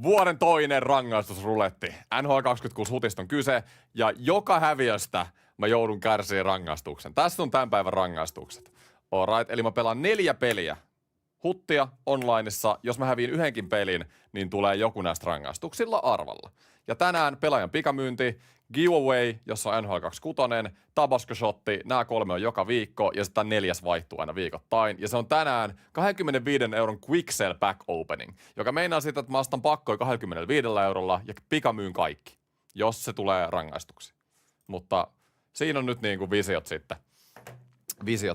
Vuoden toinen rangaistusruletti. NHL 26 hutista on kyse, ja joka häviöstä mä joudun kärsiä rangaistuksen. Tässä on tämän päivän rangaistukset. Alright, eli mä pelaan 4 peliä huttia onlineissa. Jos mä häviin yhdenkin pelin, niin tulee joku näistä rangaistuksilla arvalla. Ja tänään pelaajan pikamyynti, giveaway, jossa on NHL 26, Tabasco-shotti, nämä 3 on joka viikko, ja sitten 4. vaihtuu aina viikoittain. Ja se on tänään 25 euron quick sell back opening, joka meinaa sitä, että mä ostan pakkoja 25 eurolla ja pikamyyn kaikki, jos se tulee rangaistuksi. Mutta siinä on nyt niin kuin visiot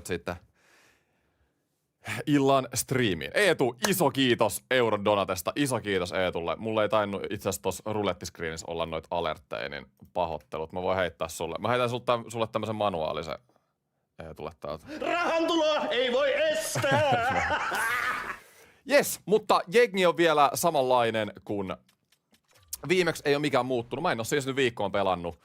sitten illan striimiin. Eetu, iso kiitos euron donatesta. Iso kiitos Eetulle. Mulla ei tainnut itse asiassa tuossa rulettiskriinissä olla noita alertteja, niin pahoittelut. Mä voin heittää sulle. Mä heitän sulle tämmöisen manuaalisen Eetulle täältä. Rahantuloa ei voi estää! Jes, mutta jengi on vielä samanlainen kuin viimeksi. Ei ole mikään muuttunut. Mä en ole siis nyt viikkoon pelannut.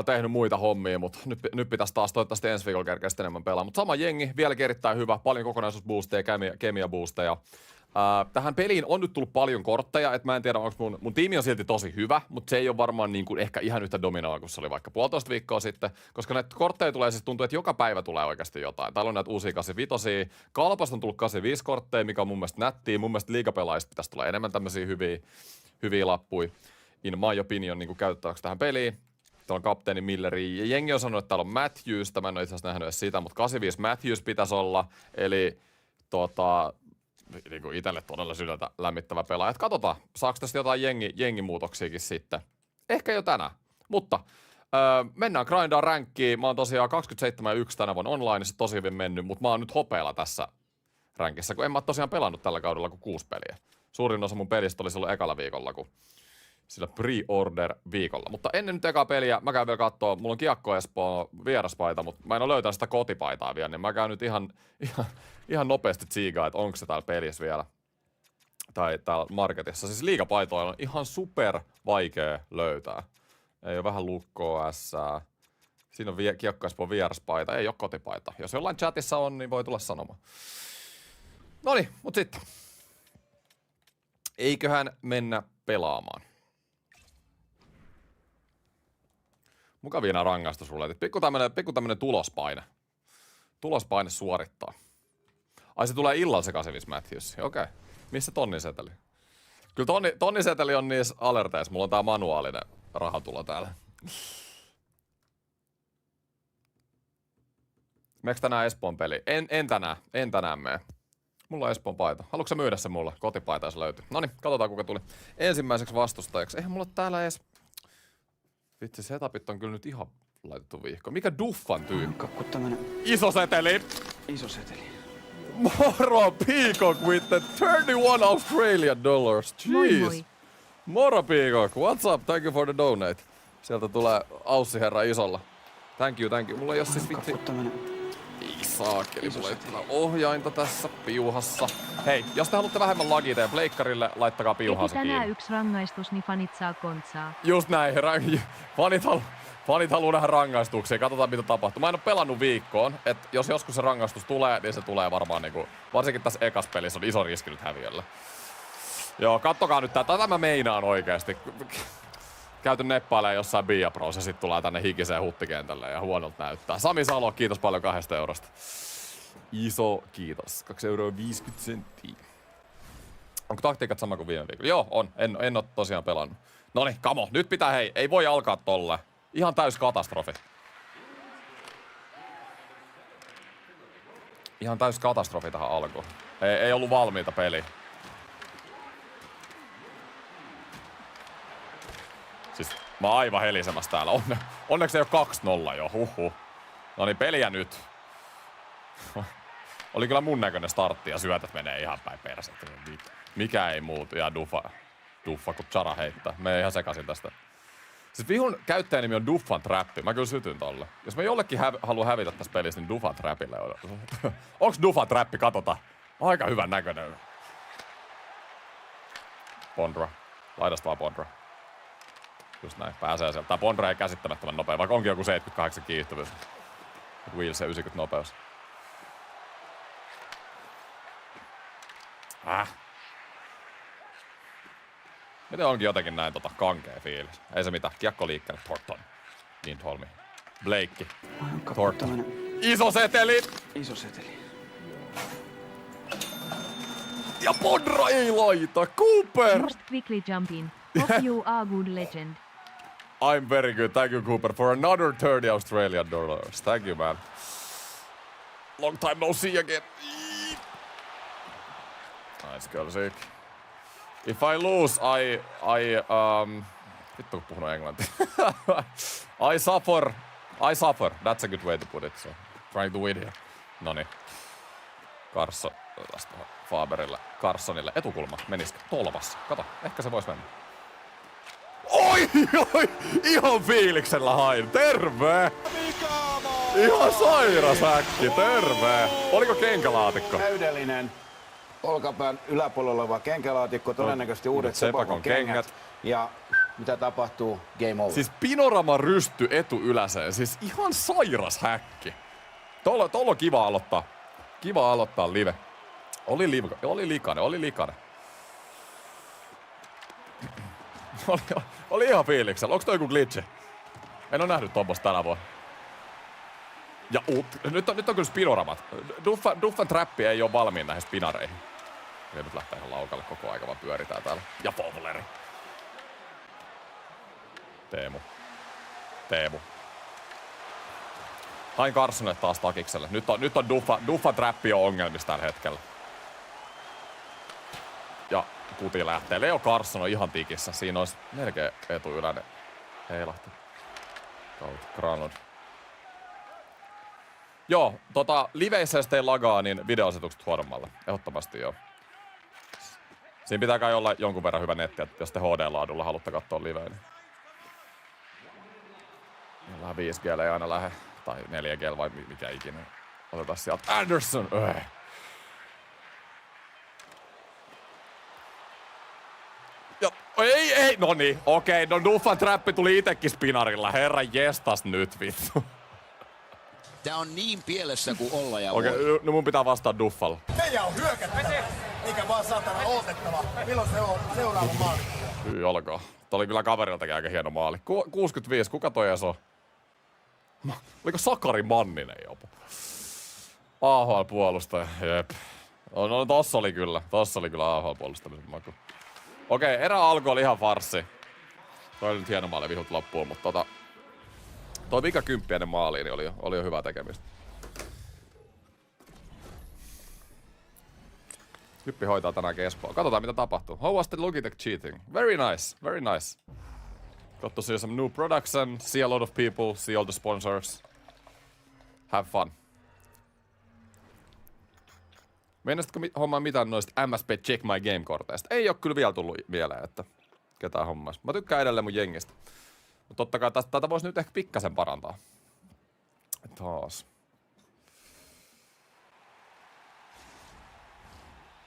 Tehnyt muita hommia, mutta nyt pitäisi taas toivottavasti ensi viikolla kerkeä enemmän pelaa. Mutta sama jengi, vieläkin erittäin hyvä, paljon kokonaisuusboosteja, kemia-boosteja. Tähän peliin on nyt tullut paljon kortteja, että mä en tiedä, onko mun tiimi on silti tosi hyvä, mutta se ei ole varmaan niin kuin ehkä ihan yhtä dominoa kuin se oli vaikka 1,5 viikkoa sitten, koska näitä kortteja tulee siis tuntuu, että joka päivä tulee oikeasti jotain. Täällä on näitä uusia 85, Kalpasta on tullut 85 kortteja, mikä on mun mielestä nättiä. Mun mielestä liigapelaajista pitäisi tulla enemmän tämmöisiä hyviä lappuja. In my opinion, niin käytettäväksi tähän peliin. Täällä on kapteeni Milleri ja jengi on sanonut, että täällä on Matthews. Mä en ole itse asiassa nähnyt edes sitä, mutta 85 Matthews pitäisi olla. Eli niin kuin itselle todella sydäntä lämmittävä pelaaja. Et katsotaan, saako tästä jotain jengimuutoksiakin sitten. Ehkä jo tänään. Mutta mennään grindaan rankkiin. Mä oon tosiaan 27.1 tänä vuonna online, se tosi hyvin mennyt, mutta mä oon nyt hopeella tässä rankissa, kun en mä tosiaan pelannut tällä kaudella kuin 6 peliä. Suurin osa mun pelistä oli silloin ekalla viikolla, kun sillä pre-order-viikolla. Mutta ennen nyt ekaa peliä, mä käyn vielä kattoo, mulla on Kiekko Espoo vieraspaita, mutta mä en ole löytänyt sitä kotipaitaa vielä, niin mä käyn nyt ihan nopeasti tsiigaa, että onko se täällä pelissä vielä. Tai täällä marketissa. Siis liigapaitoja on ihan super vaikea löytää. Ei ole vähän lukkoa ässää. Siinä on Kiekko Espoo vieraspaita, ei ole kotipaita. Jos jollain chatissa on, niin voi tulla sanomaan. Noniin, mut sitten. Eiköhän mennä pelaamaan. Mukavia nämä rangaistusruletit. Pikku tämmönen tulospaine. Tulospaine suorittaa. Ai se tulee illalla se 85 Matthews. Okei. Missä tonniseteli? Kyllä tonniseteli on niissä alerteissa. Mulla on tää manuaalinen rahatulo täällä. Meneekö tänään Espoon peli? En tänään mene. Mulla on Espoon paita. Haluatko sä myydä se mulle? Kotipaita jos löytyy. Noniin, katsotaan kuka tuli ensimmäiseksi vastustajaksi. Eihän mulla täällä edes... Vitsi, setupit on kyllä nyt ihan laitettu viihkoon. Mikä Duffan tyyppi? Iso seteli! Iso seteli. Moro Peacock with the 31 Australian dollars. Jeez. Moi moi. Moro Peacock. What's up? Thank you for the donate. Sieltä tulee Aussi herra isolla. Thank you. Mulla ei oo siis vitsi... Ei saakeli, mulla ei ole ohjainta tässä piuhassa. Hei, jos te haluatte vähemmän lagia teidän pleikkarille, laittakaa piuhansa kiinni. tänään yksi rangaistus, niin fanit saa kontsaa. Just näin, fanit haluu nähdä rangaistuksia, katsotaan mitä tapahtuu. Mä en oo pelannut viikkoon, että jos joskus se rangaistus tulee, niin se tulee varmaan niinku, varsinkin tässä ekas pelissä on iso riski nyt häviöllä. Joo, kattokaa nyt tätä mä meinaan oikeesti. Käyty neppailemaan jossain Biapros ja sit tulee tänne hikiseen huttikentälle ja huonolta näyttää. Sami Salo, kiitos paljon 2 eurosta. Iso kiitos. 2,50 €. Onko taktiikat sama kuin viime viikolla? Joo, on. En oo tosiaan pelannut. Noniin, kamo. Nyt pitää, hei. Ei voi alkaa tolle. Ihan täys katastrofi. Ihan täys katastrofi tähän alkuun. Ei ollut valmiita peliä. Siis mä oon aivan helisemässä täällä. Onneksi ei oo 2-0 jo. Huhhuh. Noniin, peliä nyt. Oli kyllä mun näköinen startti ja syötät menee ihan päin persettä. Mikä ei muutu. Ja Duffa kun Chara heittää. Menee ihan sekaisin tästä. Siis vihun käyttäjänimi on Duffan Trappi. Mä kyllä sytyn tolle. Jos mä jollekin haluan hävitä tässä pelissä, niin Duffan Trappille on. Onks Duffan Trappi? Katota. Aika hyvän näköinen. Pondra. Laidasta vaan Pondra. Just näin. Pääsee sieltä. Tää Pondra ei käsittämättömän nopea, vaikka onkin joku 78 kiihtyvyys. Wheels ja 90 nopeus. Miten onkin jotenkin näin kankea fiilis? Ei se mitään. Kiekko liikkeelle. Thornton. Lindholmi. Blake. Thornton. Iso seteli! Iso seteli. Ja Podra ei laita. Cooper! Most quickly jump in. Hope you are good legend. I'm very good. Thank you, Cooper, for another 30 Australian dollars. Thank you, man. Long time no see again. Nice girl, sick. If I lose, vittu kun puhun englantia. I suffer. That's a good way to put it. So, trying to win here. Noniin. Carson, tästä Faberille, Carsonille. Etukulma, menisikö? Tolvassa. Kato, ehkä se vois mennä. Oi! Ihan fiiliksellä hain. Terve! Ihan sairas äkki, terve! Oliko kenkälaatikko? Täydellinen olkapään yläpuolella oleva kenkälaatikko, todennäköisesti uudet Sepakon kengät. Ja mitä tapahtuu? Game over. Siis Pinorama rysty etuyläseen, siis ihan sairas häkki. Tuolla on kiva aloittaa. Kiva aloittaa live. Oli likainen. Oli ihan fiiliksellä. Onks toi joku glitchi? En oo nähnyt tommosta tänä vuonna. Ja nyt on kyllä spinoramat. Duffan trappi ei oo valmiin näihin spinareihin. Ja nyt lähtee ihan laukalle koko aika, vaan pyöritään täällä. Ja Fowleri. Teemu. Hain Carsonille taas takikselle. Nyt on Duffan trappi on ongelmissa tällä hetkellä. Ja kuti lähtee. Leo Carson on ihan tikissä. Siinä olisi melkein etuyläinen heilahti. Kautta Granlund. Joo, liveissä jos ei lagaa, niin videoasetukset huonommalle. Ehdottomasti joo. Siinä pitää kai olla jonkun verran hyvä netti, että jos te HD-laadulla haluatte katsoa liveen. Niin... Vähän 5G ei aina lähde. Tai 4G vai mikä ikinä. Otetaan sieltä Anderson. Ja, ei, no niin, okei, no Duffan trappi tuli itekin spinarilla, herran jestas nyt vittu. Tää on niin pielessä kuin olla ja voi. Okei, no mun pitää vastaa Duffalla. Meidän on hyökättävä, eikä vaan saatana odotettava. Milloin se on seuraava maali? Hyi olkoon. Tää oli kyllä kaveriltakin aika hieno maali. 65, kuka toi edes on? Oliko Sakari Manninen jopa? AHL-puolustaja, jep. No tossa oli kyllä AHL-puolustamisen maku. Okei, erä alku oli ihan farssi. Toi oli nyt hieno maali vihut loppuun, mutta toi vika 10 ennen maaliin niin oli jo hyvää tekemistä. Hyppi hoitaa tänään Espoa. Katsotaan mitä tapahtuu. How was the Logitech cheating? Very nice. Got to see some new production, see a lot of people, see all the sponsors. Have fun. Meinasitko hommaa mitään noista MSP Check My Game-korteista? Ei oo kyllä vielä tullut mieleen, että ketään hommaisi. Mä tykkään edelleen mun jengistä. Mutta totta kai tätä voisi nyt ehkä pikkasen parantaa. Taas.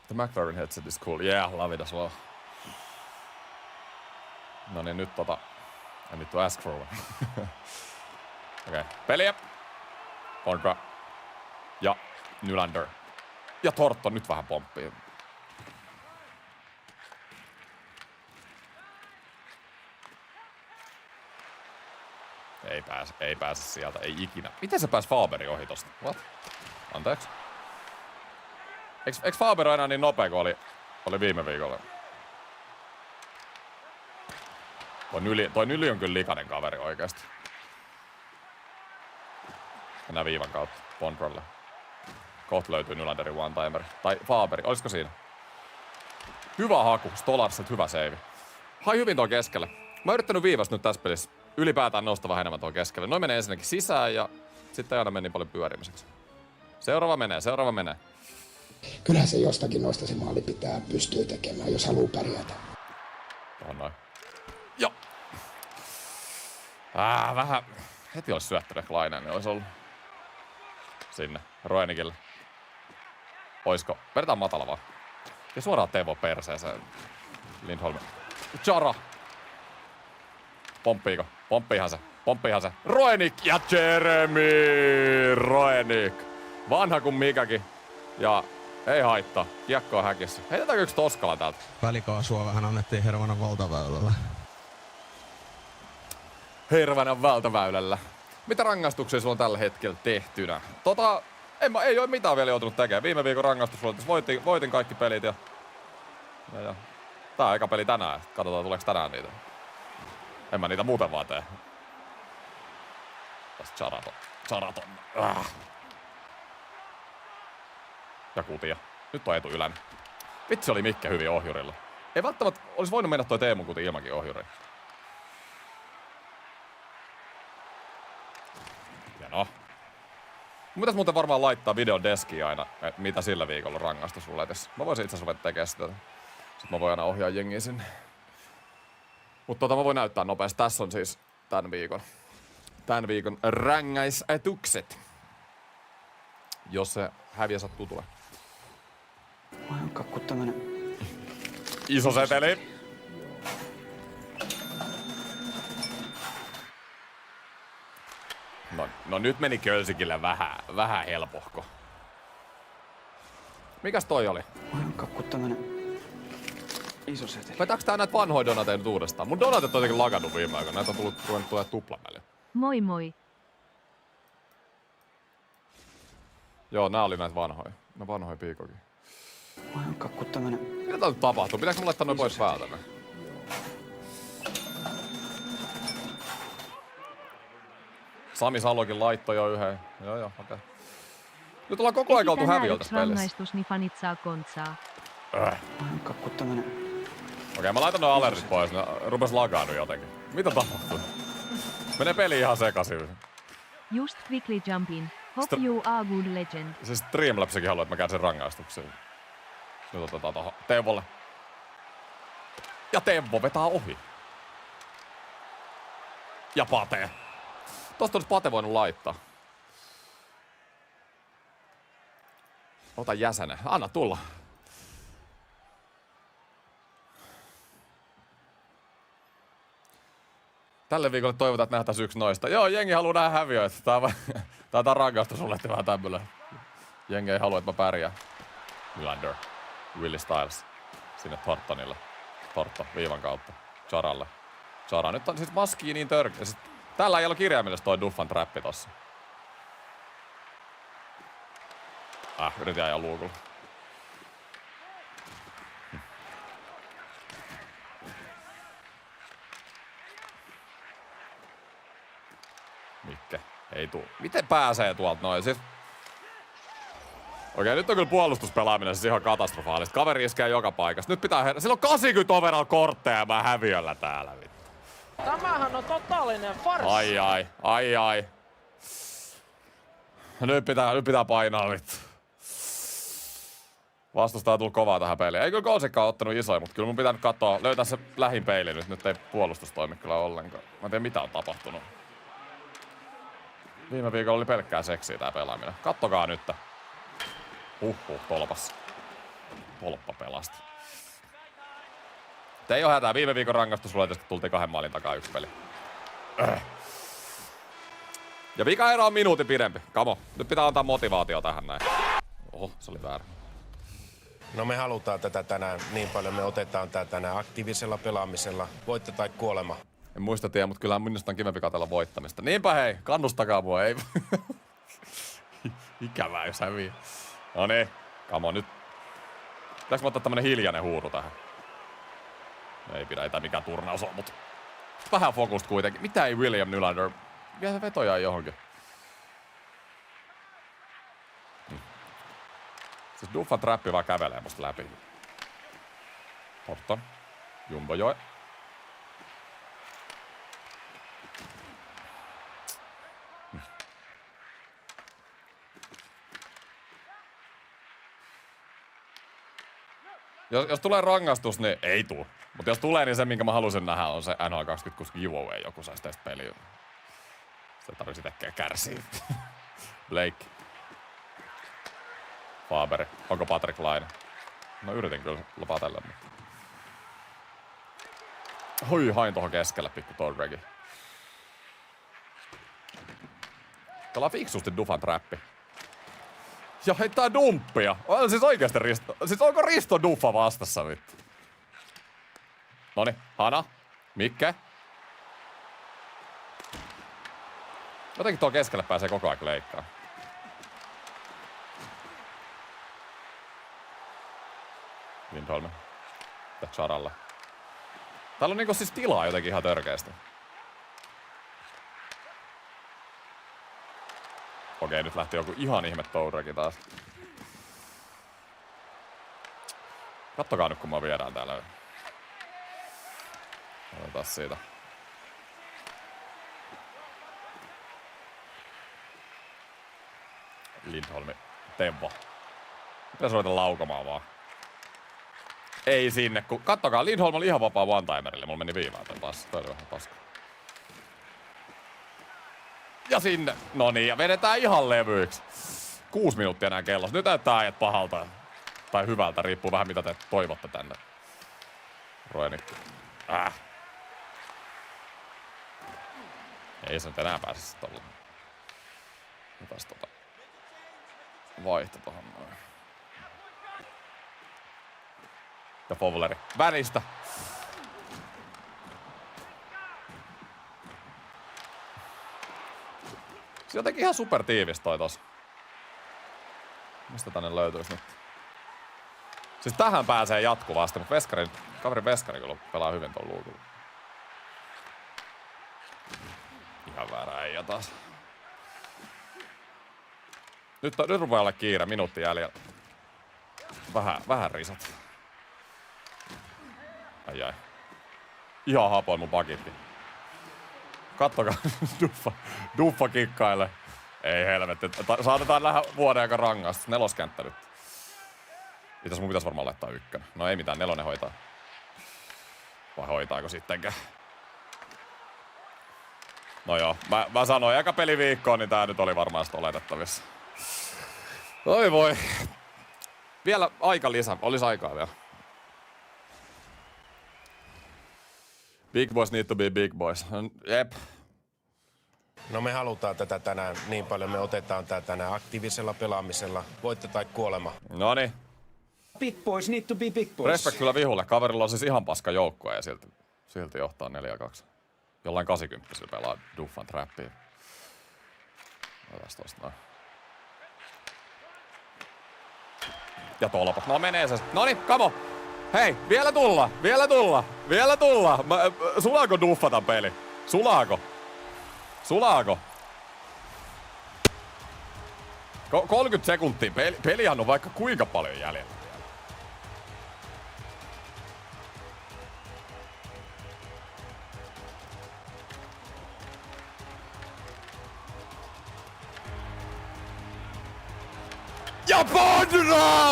The McLaren headset is cool. Yeah, love it as well. No niin, nyt I need to ask for one. Okei, peliä. Kontra. Ja Nylander. Ja Thornton nyt vähän pomppii. Ei pääse sieltä, ei ikinä. Miten se pääsi Faberi ohi tosta? What? Anteeksi. Eiks Faber aina niin nopea kuin oli viime viikolla? Toi Nyli on kyllä likainen kaveri oikeesti. Mennään viivan kautta Bondrolle. Kohta löytyy Nylanderin one-timer. Tai Faberi, olisiko siinä? Hyvä haku, Stolarset hyvä save. Hai hyvin tuon keskelle. Mä oon yrittänyt viivasta nyt tässä pelissä ylipäätään nousta vähän enemmän tuon keskelle. Noin menee ensinnäkin sisään ja sitten ei aina meni paljon pyörimiseksi. Seuraava menee. Kyllähän se jostakin noista se maali pitää pystyä tekemään, jos haluaa pärjätä. Tuohon noin. Joo. Vähän. Heti olisi syöttänyt Laineen, niin olisi ollut sinne Roenikille. Oisko? Vedetään matala vaan. Ja suoraan Tevo perseeseen. Lindholm. Chara. Pomppiiko? Pomppiihan se. Roenik ja Jeremy Roenik. Vanha kuin mikäkin. Ja Ei haittaa. Kiekko on häkissä. Heitetäänkö yksi Toskala täältä? Välikaasua vähän annettiin Hervanan valtaväylällä. Hervanan valtaväylällä. Mitä rangaistuksia sulla on tällä hetkellä tehtynä? Ei oo mitään vielä joutunut tekemään. Viime viikon rangaistusluolissa voitin kaikki pelit ja... Tää on eka peli tänään. Katsotaan tuleeko tänään niitä. En mä niitä muuten vaan tee. Tästä Charaton. Ja Kutia. Nyt on etu ylän. Vitsi oli Mikke hyvin ohjurilla. Ei välttämättä olisi voinut mennä toi Teemu Kuti ilmankin ohjuri. Ja no. Mun pitäis muuten varmaan laittaa videon deskiin aina, mitä sillä viikolla rangaistus sulle edes. Mä voisin itse asiassa ruveta tekemään sitä. Sitten mä voin aina ohjaa jengiä sinne. Mutta mä voin näyttää nopeasti. Tässä on siis tän viikon rangaisatukset. Jos se häviä sattuu tulee. Kakku tämmönen. Iso seteli. No nyt meni Kölsikille vähän helpohko. Mikäs toi oli? Kakku tämmönen. Iso seteli. Vetääks tää näitä vanhoja donateja nyt uudestaan? Mun donatet on jotenkin lagannut viime aikoina. Näitä on ruvennut tulee tuplan väliin. Moi moi. Joo, nää oli näitä vanhoja. No vanhoja piikokin. Kakku tämmönen. Mitä tää nyt tapahtuu? Pitääkö mun laittaa noin pois päältä? Sami Salokin laittoi jo yhden. Joo, okei. Nyt ollaan koko ajan oltu häviöltä tässä pelissä. Rangaistus, niin fanit saa kontsaa. Kakku tämmönen. Okei, mä laitan noin alertit pois. Ne rupes lagaanut jotenkin. Mitä tapahtuu? Menee peli ihan sekaisin. Just quickly jump in. Hope you are good legend. Se Streamlapsikin haluaa, että mä käyn sen rangaistuksen. Nyt otetaan tohon Teuvolle. Ja Teuvo vetää ohi. Ja Pate. Tosta olisi Pate voinut laittaa. Ota jäsenen. Anna tulla. Tälle viikolle toivotaan, että nähtäis yksi noista. Joo, jengi haluu nähdä häviöitä. Tää on rangaistus sulle vähän tämmönen. Jengi ei halua, että mä pärjään. Nylander. Willie Styles. Sinne Thorntonille. Thornton viivan kautta. Charalle. Chara. Nyt on siis maskii niin törkeä. Siis, tällä ei ole kirjaimellisesti toi Duffan trappi tossa. Yritin ajaa luukulla. Mikke. Ei tuu. Miten pääsee tuolta noin? Siis... Okei, nyt on kyllä puolustuspelaaminen siis ihan katastrofaalista. Kaveri iskee joka paikassa. Nyt pitää Sillä on 80 overall kortteja ja mä häviöllä täällä, vittu. Tämähän on totaalinen farssi. Ai. Nyt pitää painaa, vittu. Vastustaja tullut kovaa tähän peliin. Ei kyllä Kousikka ole ottanut isoja, mutta kyllä mun pitää nyt katsoa, löytää se lähin peili nyt. Nyt ei puolustus toimi kyllä ollenkaan. Mä en tiedä mitä on tapahtunut. Viime viikolla oli pelkkää seksiä tää pelaaminen. Kattokaa nyt. Tolpassa. Tolppa pelasti. Ei oo hätää. Viime viikon rangaistusluetesta tultiin 2 maalin takaa yksi peli. Ja vikaero on minuutin pidempi. Kamo. Nyt pitää antaa motivaatio tähän näin. Oho, se oli väärä. No me halutaan tätä tänään niin paljon. Me otetaan tää tänään aktiivisella pelaamisella. Voitto tai kuolema. En muista tiedä, mutta kyllähän minusta on kivempi katsella voittamista. Niinpä hei, kannustakaa mua, ei... Ikävää, jos hävii. No niin, kamo nyt. Pitääkö mä ottaa tämmönen hiljainen huudu tähän? Ei pidä, ei tää mikään turnaus on, mutta... Vähän fokusta kuitenkin. Mitä ei William Nylander? Vie se vetoja johonkin. Siis Duffan trappi vaan kävelee musta läpi. Thornton. Jumbojoe. Jos tulee rangaistus, niin ei tuu. Mutta jos tulee, niin se, minkä mä halusin nähdä, on se NHL 20 giveaway. Joku saisi tästä peliä. Sitä tarvitsisi tekee kärsiä. Blake. Faberi. Onko Patrick Laine? No yritin kyllä lupaa tällä. Hui, hain tohon keskelle pikku Torregi. Tällä on fiksusti Duffan trappi. Ja heittää dumppia. On siis oikeesti Risto. Siis onko Risto duffa vastassa vittu? Noni, Hana. Mikke. Jotenkin tuo keskelle pääsee koko ajan leikkaan. Lindholm. Charalle. Täällä on niinku siis tilaa jotenkin ihan törkeästi. Okei, nyt lähti joku ihan ihme toureki taas. Kattokaa nyt kun mä viedään täällä. Otetaan siitä. Lindholmi. Tevvo. Pitäis ruveta laukomaan vaan. Ei sinne, kun kattokaa, Lindholm oli ihan vapaa one-timerille. Mulla meni viivaan toi passi. Toi oli vähän paska. Ja sinne. No niin, ja vedetään ihan levyiksi. 6 minuuttia enää kellossa. Nyt näyttää äijät pahalta. Tai hyvältä, riippuu vähän mitä te toivotte tänne. Roenikki. Ei se nyt enää pääse sit tolla. Mitäs vaihto tohon noin. Ja Fowleri välistä. Se jotenkin ihan super tiivis toi tos. Mistä tänne löytyis nyt? Siis tähän pääsee jatkuvasti, mutta kaverin veskari kyllä pelaa hyvin tuon luukulla. Ihan väärä äijä taas. Nyt rupeaa olla kiire, minuutti jäljellä. Vähän risat. Ai. Ihan hapoin mun pakitti. Kattokaa, Duffa kikkaille. Ei helvetti. Saatetaan nähdä vuoden aika rangaistus. 4. känttä nyt. Mun pitäis varmaan laittaa 1. No ei mitään, 4 hoitaa. Vai hoitaako sittenkään? No joo, mä sanoin eka peliviikkoon, niin tää nyt oli varmaan sit oletettavissa. Oi voi. Vielä aika lisää, olis aikaa vielä. Big boys need to be big boys. Jep. No me halutaan tätä tänään niin paljon, me otetaan tää tänään aktiivisella pelaamisella. Voitto tai kuolema. Noniin. Big boys need to be big boys. Respect kyllä Vihulle. Kaverilla on siis ihan paska joukkue ja silti johtaa 4-2. Jollain 80 pelaa Duffan trappia. Otas tosta noin. Ja tolpat. No menee se. Noniin, kamo! Hei, vielä tulla! Sulaako Duffa tän peli? Sulaako? 30 sekuntia. Pelihan on vaikka kuinka paljon jäljellä. Ja Bondra!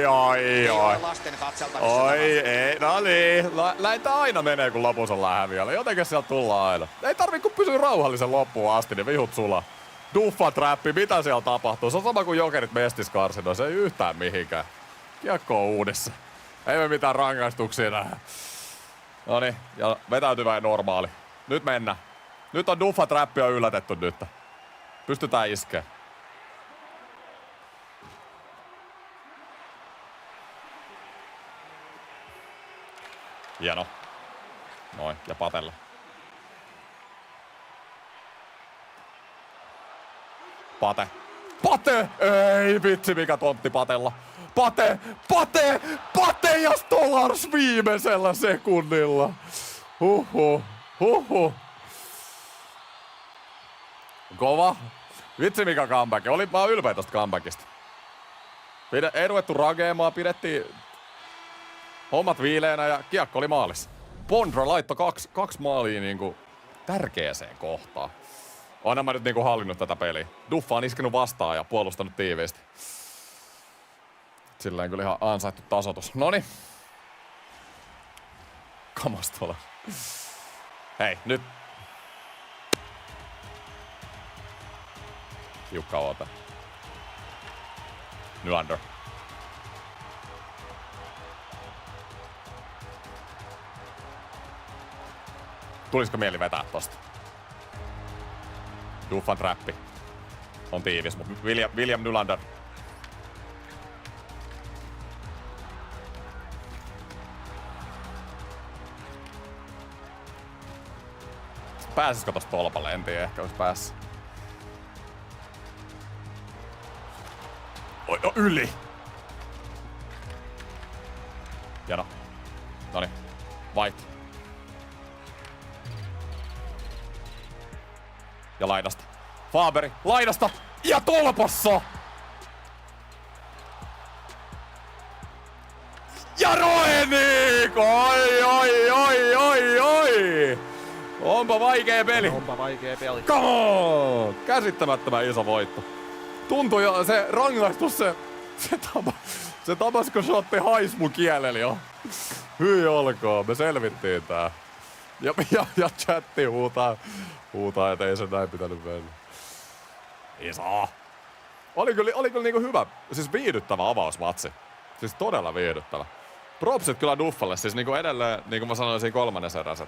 Oi. Lasten katselta. Oi, ei, no niin. Näitä aina menee, kun lopussa ollaan häviöllä. Jotenkin sieltä tullaan aina. Ei tarvi, kun pysyy rauhallisen loppuun asti, niin vihut sulaa. Duffa trappi, mitä siellä tapahtuu? Se on sama kuin Jokerit Mestiskarsinoissa, ei yhtään mihinkään. Kiekko on uudessa. Ei me mitään rangaistuksia nähdä. Noniin, ja vetäytyvä ja normaali. Nyt mennään. Nyt on Duffa trappi on yllätetty nyt. Pystytään iskeä. Hieno. Noin, ja Patelle. Pate! Ei vitsi mikä tontti Patella. Pate ja Stolars viimeisellä sekunnilla. Huhhuh. Kova. Vitsi mikä comeback. Mä oon ylpeä tosta comebackista. Ei ruvettu rageemaan, pidettiin hommat viileänä ja kiekko oli maalissa. Bondra laittoi kaksi maalia niinku tärkeäseen kohtaan. Oonhan mä nyt niinku hallinnut tätä peliä. Duffa on iskenut vastaan ja puolustanut tiiviisti. Silleen kyllä ihan ansaittu tasoitus. Noniin. Kamastola. Hei, nyt. Tiukka oota. Nylander. Tulisiko mieli vetää tosta? Duffan trappi. on tiivis, mutta William Nylander. Pääsisikö tosta tolpalle? En tiedä, ehkä olisi päässyt. Oi, no yli! Jano. Noniin. White. Ja laidasta. Faberi. Laidasta. Ja tolpassa! Ja Roenik! Oi! Onpa vaikee peli. Come on! Käsittämättömän iso voitto. Tuntui jo se rangaistus, se tapas, kun shotti hais mun kieleli jo. Hyi olkoon, me selvittiin tää. Ja chatti huutaa, että ei se näin pitänyt mennä. Iso! Oli kyllä niinku hyvä, siis viihdyttävä avausmatsi. Siis todella viihdyttävä. Propsit kyllä Duffalle, siis niinku edelleen, niinku mä sanoin siinä kolmannes erässä.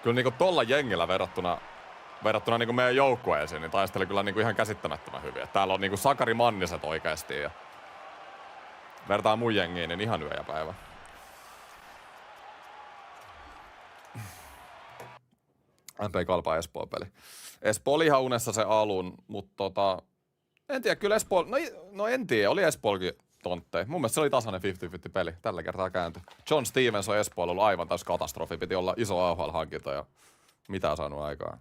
Kyllä niinku tolla jengillä verrattuna niinku meidän joukkueisiin, niin taisteli kyllä niinku ihan käsittämättömän hyvin. Et täällä on niinku Sakari Manniset oikeesti ja vertaa mun jengiin, niin ihan yö ja päivä. MP Kalpa Espoo-peli. Espoo oli ihan unessa se alun, mutta en tiedä, kyllä Espoo, no en tiedä, oli Espoollakin tonttei. Mun mielestä se oli tasainen 50-50 peli, tällä kertaa kääntyi. John Stevens on Espoolla ollut aivan täys katastrofi, piti olla iso AHL-hankinta ja mitä saanut aikaan.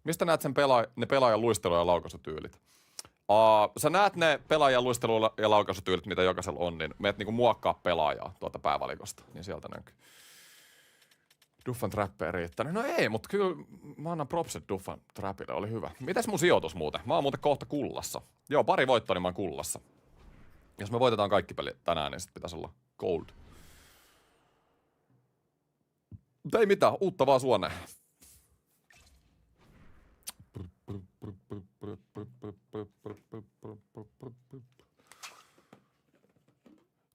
Mistä näet sen ne pelaajan luistelu- ja laukaisutyylit? Sä näet ne pelaajan luistelu- ja laukaisutyylit, mitä jokaisella on, niin meet niinku muokkaa pelaajaa tuolta päävalikosta, niin sieltä näkyy. Duffan trappeja riittänyt. No ei, mutta kyllä mä annan propsit Duffan trapille, oli hyvä. Mites mun sijoitus muuten? Mä oon muuten kohta kullassa. Joo, pari voittoa, niin mä oon kullassa. Jos me voitetaan kaikki pelit tänään, niin sit pitäisi olla gold. Mutta ei mitään, uutta vaan Suoneen.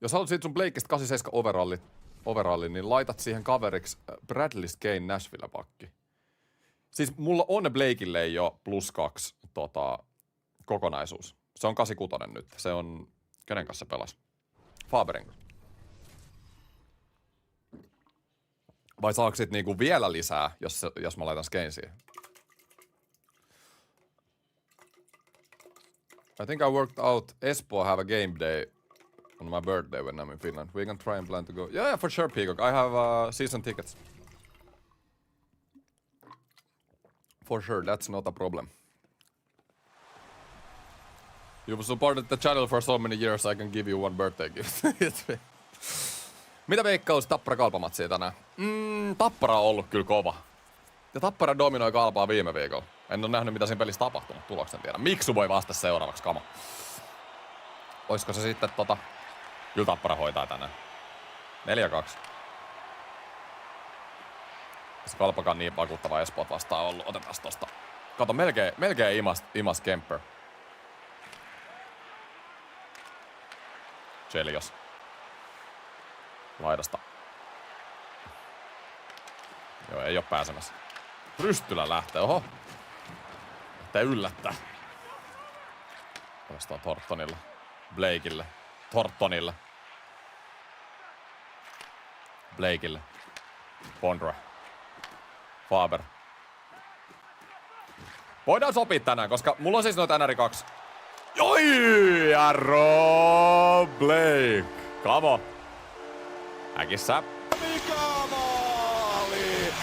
Jos haluat siitä sun Blakeista 87 overallin, niin laitat siihen kaveriksi Bradley Kane Nashville-pakki. Siis mulla on Blakeille jo +2 kokonaisuus. Se on 86 nyt. Se on... Kenen kanssa pelas? Faberin. Vai saako sit niinku vielä lisää, jos mä laitan Skane siihen? I think I worked out Espoo have a game day on my birthday when I'm in Finland. We can try and plan to go. Yeah, for sure, Peacock. I have season tickets. For sure, that's not a problem. You've supported the channel for so many years, I can give you one birthday gift. Mitä veikkaus Tappara Kalpamatsia tänään? Tappara on ollut kyllä kova. Ja Tappara dominoi Kalpaa viime viikolla. En ole nähnyt, mitä siinä pelissä tapahtunut, tuloksen tiedä. Miksu voi vastata seuraavaksi, kama. Oisko se sitten Kyllä Tappara hoitaa tänään. 4-2. Se Kalpakaan niin vakuuttava Espoot vastaan ollut. Otetaan tosta. Kato, melkein imas Kemper. Chelios. Laidasta. Joo, ei oo pääsemässä. Rystylä lähtee, oho. Lähtee yllättää. Vastaa Thorntonille. Blakeille. Thorntonille. Blakeille. Bondra. Faber. Voidaan sopia tänään, koska mulla on siis noita NR 2. Joi! Jarro! Blake! Kamo! Äkissä. Mikä maali!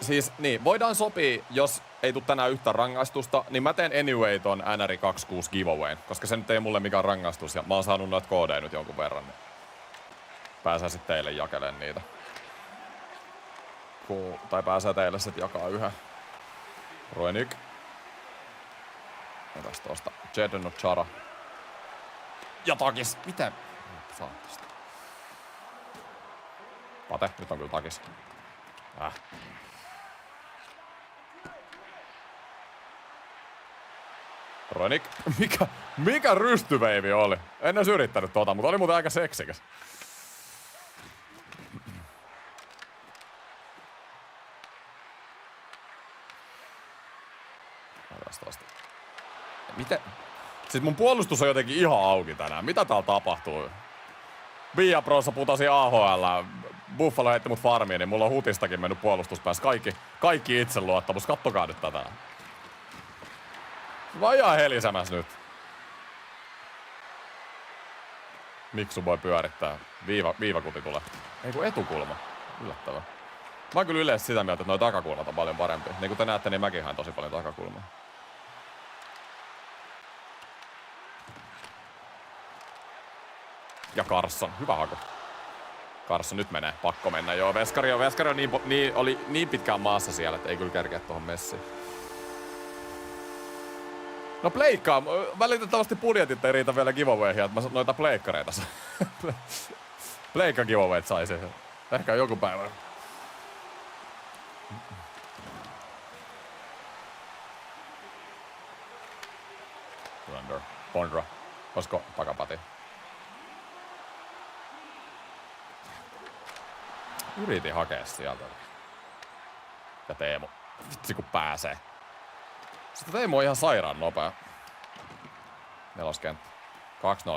Siis niin, voidaan sopia, jos ei tule tänään yhtään rangaistusta, niin mä teen anyway ton NR 26 giveawayn, koska se nyt ei mulle mikään rangaistus ja mä oon saanut noita koodeja nyt jonkun verran, niin pääsee sit teille jakeleen niitä. Tai pääsee teille sit jakaa yhden. Roenik. Otas tosta. Jedno Chara. Ja takis. Miten? Saattista. Pate, nyt on kyllä takis. Roenik. Mikä rystyveivi oli? En edes yrittänyt mutta oli muuten aika seksikäs. Otas tosta. Miten? Siis mun puolustus on jotenkin ihan auki tänään. Mitä täällä tapahtuu? Via Prossa putosi AHL. Buffalo heitti mut farmiin, niin mulla on hutistakin mennyt puolustuspäässä. Kaikki itseluottamus. Kattokaa nyt tätä. Vai ihan helisemäs nyt. Miksu voi pyörittää. Viivakuti tulee. Ei kun etukulma. Yllättävää. Mä oon kyllä yleensä sitä mieltä, että noi takakulmat on paljon parempi. Niin kuin te näette, niin mäkin haen tosi paljon takakulmaa. Ja Carson. Hyvä haku. Carson nyt menee. Pakko mennä. Joo, Veskari on oli niin pitkään maassa siellä, että ei kyllä kerkeä tuohon messiin. No pleikkaa. Välitettävästi budjetit ei riitä vielä giveawayhin, että mä noita pleikkareita saan. Pleikka giveawayt saisi. Ehkä joku päivä. Bondra. Olisiko takapati? Yritin hakea sieltä. Ja Teemu. Vitsi kun pääsee. Sitten Teemu on ihan sairaan nopea. Neloskenttä.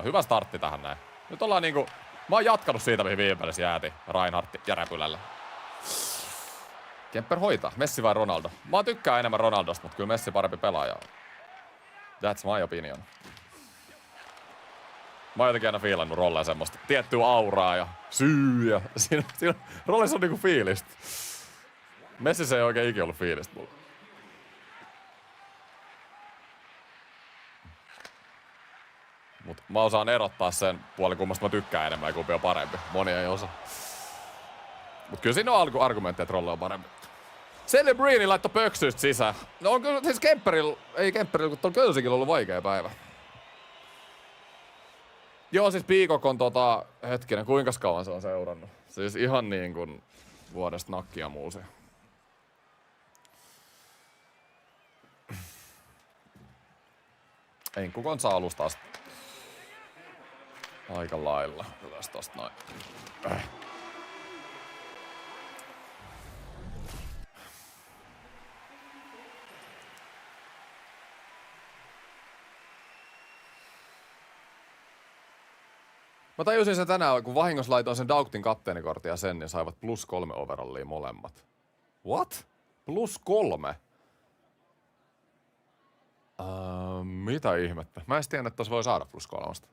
2-0. Hyvä startti tähän näin. Nyt ollaan niinku... Mä oon jatkanut siitä, mihin viime pelissä jäätiin. Reinhardti ja Räpylällä. Kemper hoitaa. Messi vai Ronaldo? Mä tykkään enemmän Ronaldosta, mutta kyllä Messi parempi pelaaja. That's my opinion. Mä oon jotenkin aina fiilannut Rolleen semmoista tiettyä auraa ja syy ja siinä Rollessa on niinku fiilistä. Messissä ei oikein ikinä ollut fiilistä mulla. Mut mä osaan erottaa sen puolen, kummasta mä tykkään enemmän ja kumpi on parempi. Moni ei osaa. Mut kyllä siinä on argumentti, että Rolle on parempi. Celebrini laittoi pöksyistä sisään. No on kyllä siis Kemperillä, kun tuolla Kölsikillä ollut vaikea päivä. Joo, siis Peacock on hetkinen, kuinka kauan se on seurannut? Siis ihan niin kuin vuodesta nakkia muusia. Enkkukon saa alusta asti. Aika lailla. Hyväs tosta noin. Mä tajusin sen tänään, kun vahingossa laitoin sen Daugtin kapteenikortin ja sen, niin saivat +3 overallia molemmat. What? +3? Mitä ihmettä? Mä en tiedä, että tos voi saada +3.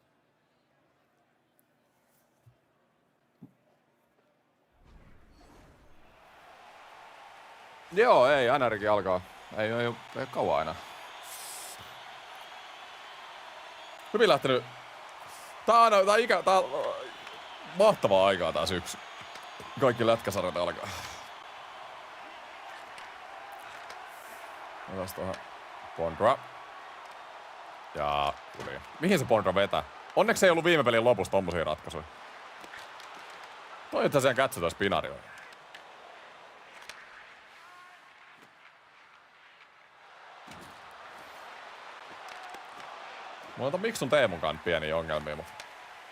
Joo, ei, NRkin alkaa. Ei kauan aina. Hyvin lähtenyt. Tää on mahtavaa aikaa tää syksy. Kaikki lätkäsarjat alkaa. Otas tuohon Bondra. Ja tuli. Mihin se Bondra vetää? Onneksi ei ollut viime pelin lopussa tommosia ratkaisuja. Toi itse asiassa kätsy toi spinari. Mulla on Miksun Teemunkaan pieniä ongelmia, mutta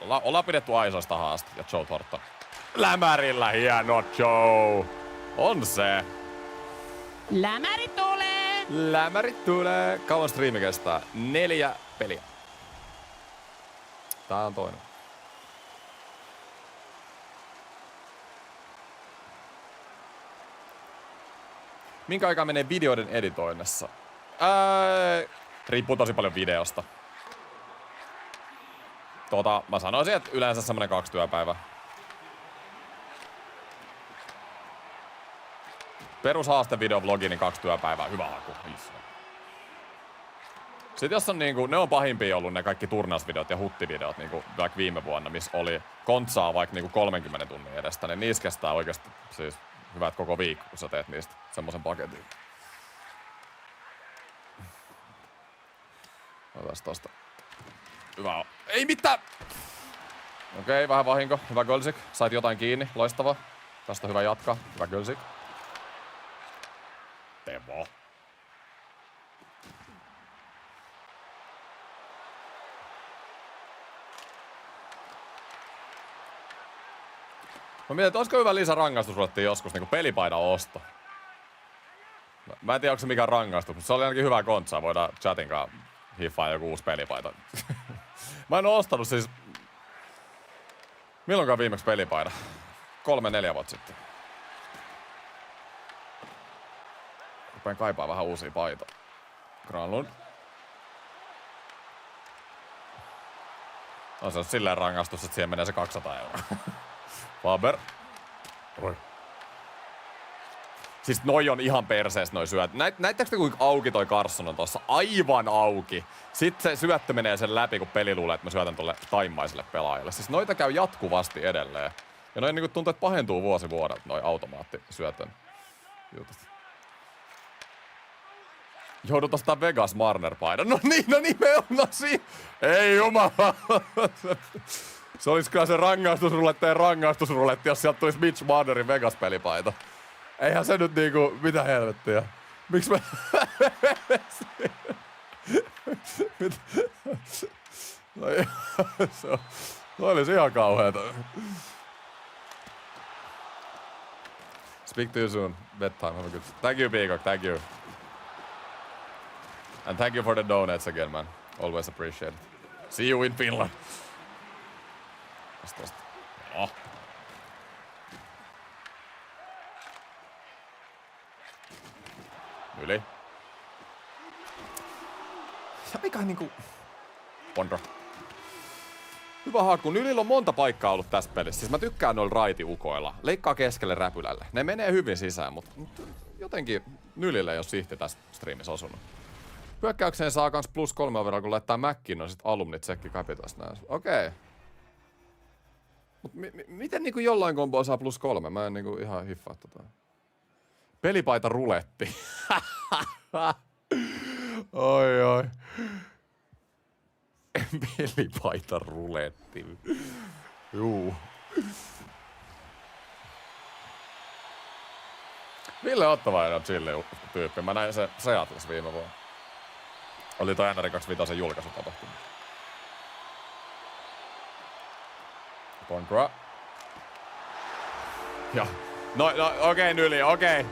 ollaan pidetty aisoista haasta. Ja Joe Thornton. Lämärillä hieno Joe! On se! Lämärit tulee! Lämärit tulee! Kauan striimi kestää? 4 peliä. Tää on toinen. Minkä aikaa menee videoiden editoinnissa? Riippuu tosi paljon videosta. Mä sanoisin, että yleensä semmonen 2 työpäivää. Perushaaste videovlogi, niin 2 työpäivää. Hyvä haku. Sitten jos on niinku, ne on pahimpia ollut ne kaikki turnausvideot ja huttivideot niinku vaikka viime vuonna, missä oli kontsaa vaikka niinku 30 tunnin edestä, niin niissä kestää oikeesti siis hyvät koko viikko, kun sä teet niistä semmosen paketin. Otas tosta. Hyvä on. Ei mitään! Okei, vähän vahinko. Hyvä Gölsik. Sait jotain kiinni. Loistavaa. Tästä hyvä jatkaa. Hyvä Gölsik. Tevo. Mä mietin, että olisiko hyvä lisärangaistus ruvettiin joskus niinku pelipaidan osto. Mä en tiedä, onko se mikään rangaistus, mutta se oli ainakin hyvä kontsaa. Voidaan chatin kanssa hiffaa joku uusi pelipaita. Mä en oo ostanut siis... Milloinkaan viimeksi pelipaita? 3-4 vuotta sitten. Rupeen kaipaa vähän uusia paitoja. Granlund. On se silleen rangaistus, että siihen menee se 200 €. Faber. Oi. Siis noi on ihan persees noi syöt. Näittekö te kuinka auki toi Carson on tossa? Aivan auki. Sitten se syöttö menee sen läpi, kun peli luulee, että mä syötän tolle taimmaiselle pelaajalle. Siis noita käy jatkuvasti edelleen. Ja noi niinku tuntuu, että pahentuu vuosi vuodelta noi automaattisyötön jutut. Joudut ostaa Vegas Marner-paidan. No nimenomaan Ei jumala. Se olisi kyllä se rangaistusruletti, jos sieltä tulisi Mitch Marnerin Vegas-pelipaita. Eihän se nyt niinku, mitä helvettiä. Miksi mä... Se olisi ihan kauheeta. Speak to you soon. Bedtime, have a good... Thank you, Peacock, thank you. And thank you for the donates again, man. Always appreciate it. See you in Finland. Tästä. Oh. Yli. Ja mikä niinku... Pondro. Hyvä haku. Nylillä on monta paikkaa ollut tässä pelissä. Siis mä tykkään noilla raitiukoilla. Leikkaa keskelle räpylälle. Ne menee hyvin sisään, mutta jotenkin Nylille ei ole sihti tässä striimissä osunut. Hyökkäykseen saa kans +3 overall, kun laittaa Mäkkiin, no sit alumnit tsekki Capitals näin. Okei. Mut miten niinku jollain komboa saa +3? Mä en niinku ihan hiffaa tota. Pelipaita ruletti. Oi. Pelipaita ruletti. Juu. Ville Ottavainen on chilli tyyppi. Mä näin se Seattles viime vuonna. Oli toi NR25 julkaisu tapahtunut. Pondra. Ja. No okei, Nyli,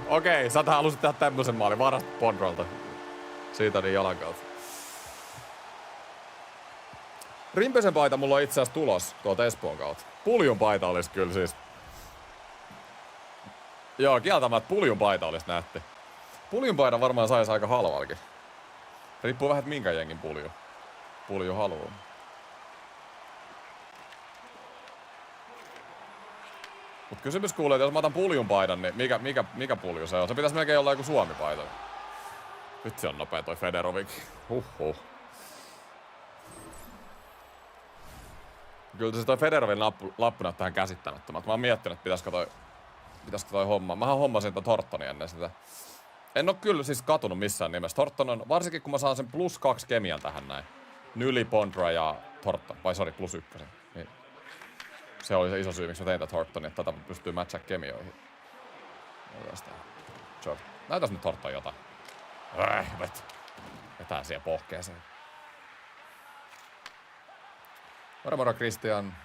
okei. Sä halusit tehdä tämmösen maalin. Varastat Pondralta. Siitä niin jalan kautta. Rimpesen paita mulla on itse asiassa tulos tuolta Espoon kautta. Puljun paita olisi kyllä siis. Joo, kieltämättä puljun paita olisi nähty. Puljun paita varmaan saisi aika halvalkin. Riippuu vähän, että minkä jengin pulju haluaa. Mut kysymys kuulee, että jos mä otan puljun paidan, niin mikä pulju se on? Se pitäisi melkein olla joku Suomi-paita. Nyt se on nopea toi Federovic. Kyllä se toi Federovin lappu näyttää ihan käsittämättömältä. Mä oon miettinyt, että pitäisikö toi homma. Mähän hommasin ton Thorntonin ennen sitä. En oo kyllä siis katunut missään nimessä. Thornton on, varsinkin kun mä saan sen +2 kemian tähän näin. Nyli, Pondra ja Thornton. Vai sori, +1. Niin. Se oli se iso syy, miksi mä tein tätä Thorntonia, että tätä pystyy matchaa kemioihin. Näytäs nyt Thornton jotain. Vetää siihen pohkeeseen. Moro Christian.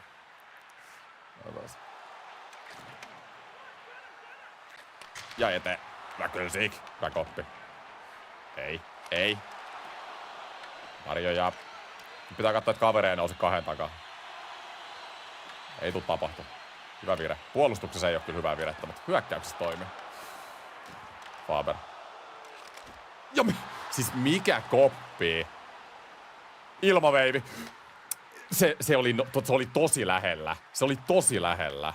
Ja eteen. Väkylsik. Hyvä koppi. Ei. Mario ja... Pitää katsoa, että kaveri ei nousi 2 takaa. Ei tuu tapahtua. Hyvä vire. Puolustuksessa ei oo kyllä hyvää virettä, mutta hyökkäyksessä toimii. Faber. Ja siis mikä koppi? Ilmaveivi. Se oli tosi lähellä. Se oli tosi lähellä.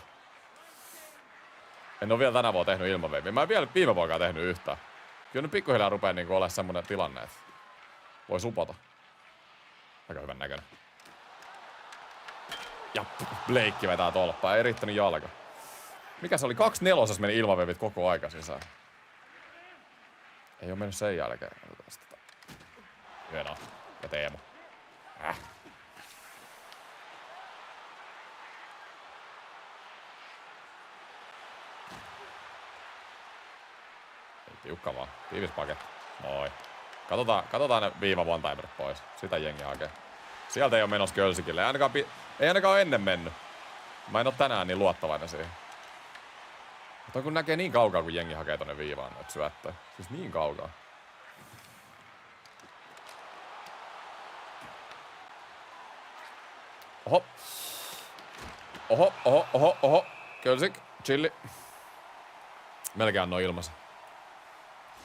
En oo vielä tänä vuonna tehnyt ilmaveiviä. Mä en vielä viime vuonna tehnyt yhtään. Kyllä nyt pikkuhiljaa rupee niinku olemaan semmonen tilanne, että voi supota. Aika hyvän näköinen. Ja Blake vetää tolppaa. Ei riittänyt jalka. Mikä se oli? 2/4 meni ilmaveivit koko aika sisään. Ei oo mennyt sen jälkeen. Hienoa. Ja Teemu. Tiukka vaan. Tiivis paketti. Moi. Katsotaan ne viiva one-timerit pois. Sitä jengi hakee. Sieltä ei oo menossa Kölsikille. Ei ainakaan ennen mennyt. Mä en oo tänään niin luottavainen siihen. Mutta kun näkee niin kaukaa, kun jengi hakee tonne viivaan noita syöttöjä. Siis niin kaukaa. Oho. Oho. Kölsik, chilli. Melkein annoi ilmassa.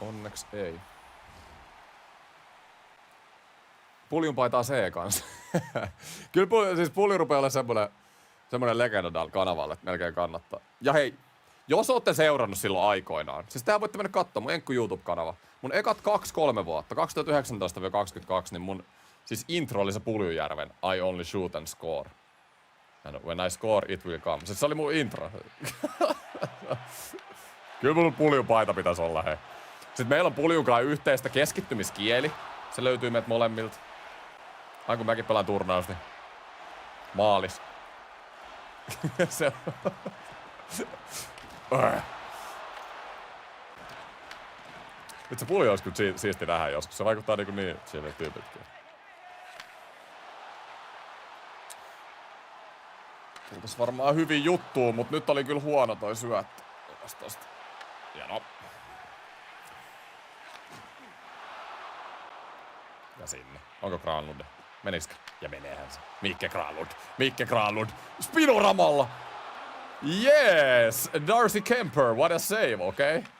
Onneksi ei. Puljun paitaa C kanssa. Kyllä siis pulju rupeaa olemaan semmonen legenda kanavalle, että melkein kannattaa. Ja hei, jos ootte seurannut silloin aikoinaan, siis tehän voitte mennä katsomaan mun Enkku YouTube-kanava. Mun ekat 2-3 vuotta, 2019-2022, niin mun siis intro oli se Puljujärven I only shoot and score. And when I score, it will come. Siis se oli mun intro. Kyllä mun puljupaita pitäisi olla, hei. Sitten meillä on puljunkaan yhteistä keskittymiskieli. Se löytyy meiltä molemmilta. Aina kun mäkin pelaan turnausta, niin maalis. Se nyt se pulju olisi kyllä siisti nähdä joskus. Se vaikuttaa niin chille tyypitkin. Tultais varmaan hyvin juttuun, mut nyt oli kyllä huono toi syöttö. Tosta. Hieno. Ja sinne. Onko Granlund? Menisikö? Ja meneehän se. Mikke Granlund. Spinoramalla! Yes! Darcy Kemper, what a save, okei? Okay.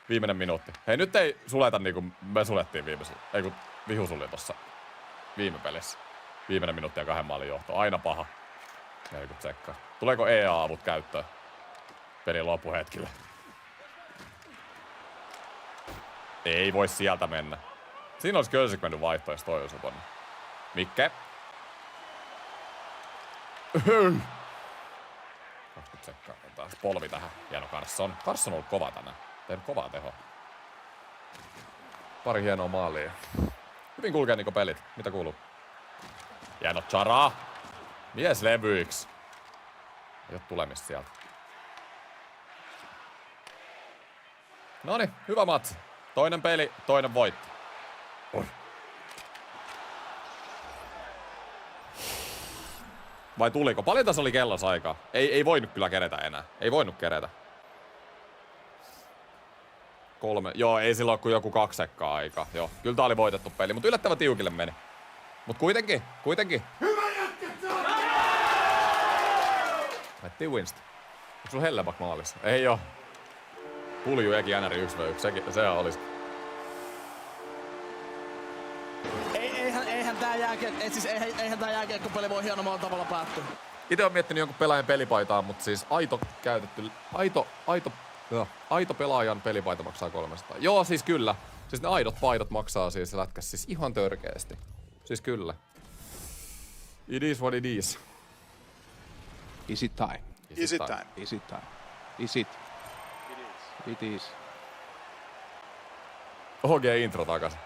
Viimeinen minuutti. Hei, nyt ei suleta niinku me sulettiin viimeisellä. Ei kun Vihu suli tossa viime pelissä. Viimeinen minuutti ja 2 maalin johto. Aina paha. 40 sekkaa. Tuleeko EA-avut käyttöön? Pelin loppuhetkille. Ei voi sieltä mennä. Siinä olisi Kölsik mennyt vaihtoon, jos toi olisi uponnut. Mikke. 20 sekkaa. Taas polvi tähän. Hieno Carson. Carson on ollut kova tänään. Tehnyt kovaa tehoa. Pari hienoa maalia. Hyvin kulkee niinku pelit. Mitä kuuluu? Hieno Chara. Mies levyiksi. Ei oo tulemista sieltä. Noniin, hyvä matsi. Toinen peli, toinen voitto. Oi. Vai tuliko? Paljon tässä oli kellossa aikaa. Ei voinut kyllä kerätä enää. Ei voinut kerätä. 3. Joo, ei silloin kuin joku 2 sekkaa aikaa. Joo, kyllä tää oli voitettu peli, mutta yllättävän tiukille meni. Mut kuitenkin. Hyvä jätkä! Haettiin Winston. Onko sulla Hellebak maalissa? Ei oo. Pulju eki NR 1v1. Sehän olisi. Eihän tää jääkiekkopeli voi hienommalla tavalla päättyä. Itse on miettinyt jonkun pelaajan pelipaitaa, mutta siis aito pelaajan pelipaita maksaa 300. Joo, siis kyllä. Siis ne aidot paidat maksaa siis lätkäs siis ihan törkeästi. Siis kyllä. It is what it is. Is it time? Is it time? Is it time? Is it? It is. Okei, intro takas.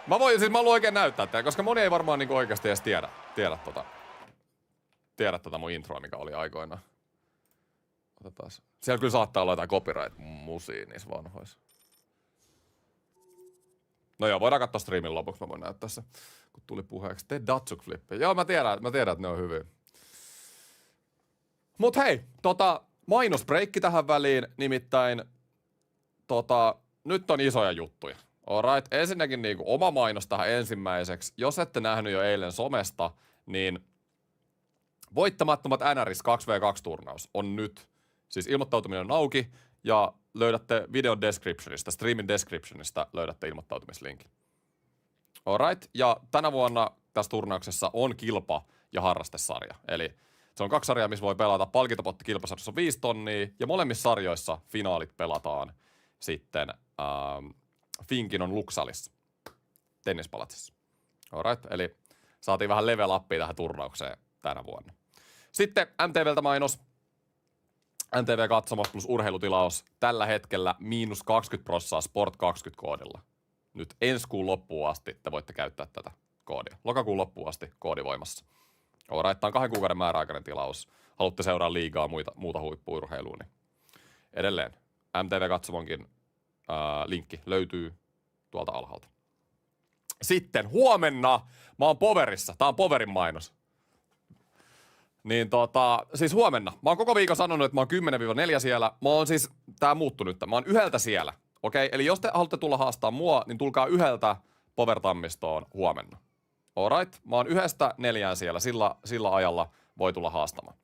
Mä haluan oikein näyttää teille, koska moni ei varmaan niinku oikeasti edes tiedä tota mun introa, mikä oli aikoinaan. Otetaan. Siellä kyllä saattaa olla jotain copyright-musia niissä vanhoissa. No joo, voidaan katsoa streamin lopuksi, mä voin näyttää se, kun tuli puheeksi. Tee Datsuk-flippejä. Joo, mä tiedän, että ne on hyviä. Mut hei, mainosbreikki tähän väliin, nimittäin nyt on isoja juttuja. Alright, ensinnäkin niinku oma mainos tähän ensimmäiseksi. Jos ette nähnyt jo eilen somesta, niin voittamattomat NRS 2v2-turnaus on nyt. Siis ilmoittautuminen on auki ja löydätte videon descriptionista, streamin descriptionista löydätte ilmoittautumislinkin. Alright, ja tänä vuonna tässä turnauksessa on kilpa- ja harrastesarja. Eli se on 2 sarjaa, missä voi pelata. Palkintopotti kilpasarjassa on 5 tonnia ja molemmissa sarjoissa finaalit pelataan sitten Finkin on Luxalissa, tennispalatsissa. Alright, eli saatiin vähän level upia tähän turnaukseen tänä vuonna. Sitten MTVltä mainos. MTV-katsomus plus urheilutilaus tällä hetkellä -20% Sport 20-koodilla. Nyt ensi kuun loppuun asti te voitte käyttää tätä koodia. Lokakuun loppuun asti koodi voimassa. Alright, tämä on 2 kuukauden määräaikainen tilaus. Haluatte seuraa liigaa muuta huippu-urheilua, niin edelleen MTV-katsomonkin linkki löytyy tuolta alhaalta. Sitten huomenna mä oon Powerissa. Tää on Powerin mainos. Niin siis huomenna. Mä oon koko viikon sanonut, että mä oon 10-4 siellä. Mä oon siis, tää muuttuu nyt. Mä oon 1 siellä. Okei? Eli jos te haluatte tulla haastaa mua, niin tulkaa 1 Power-tammistoon huomenna. Alright? Mä oon 1-4 siellä. Sillä ajalla voi tulla haastamaan.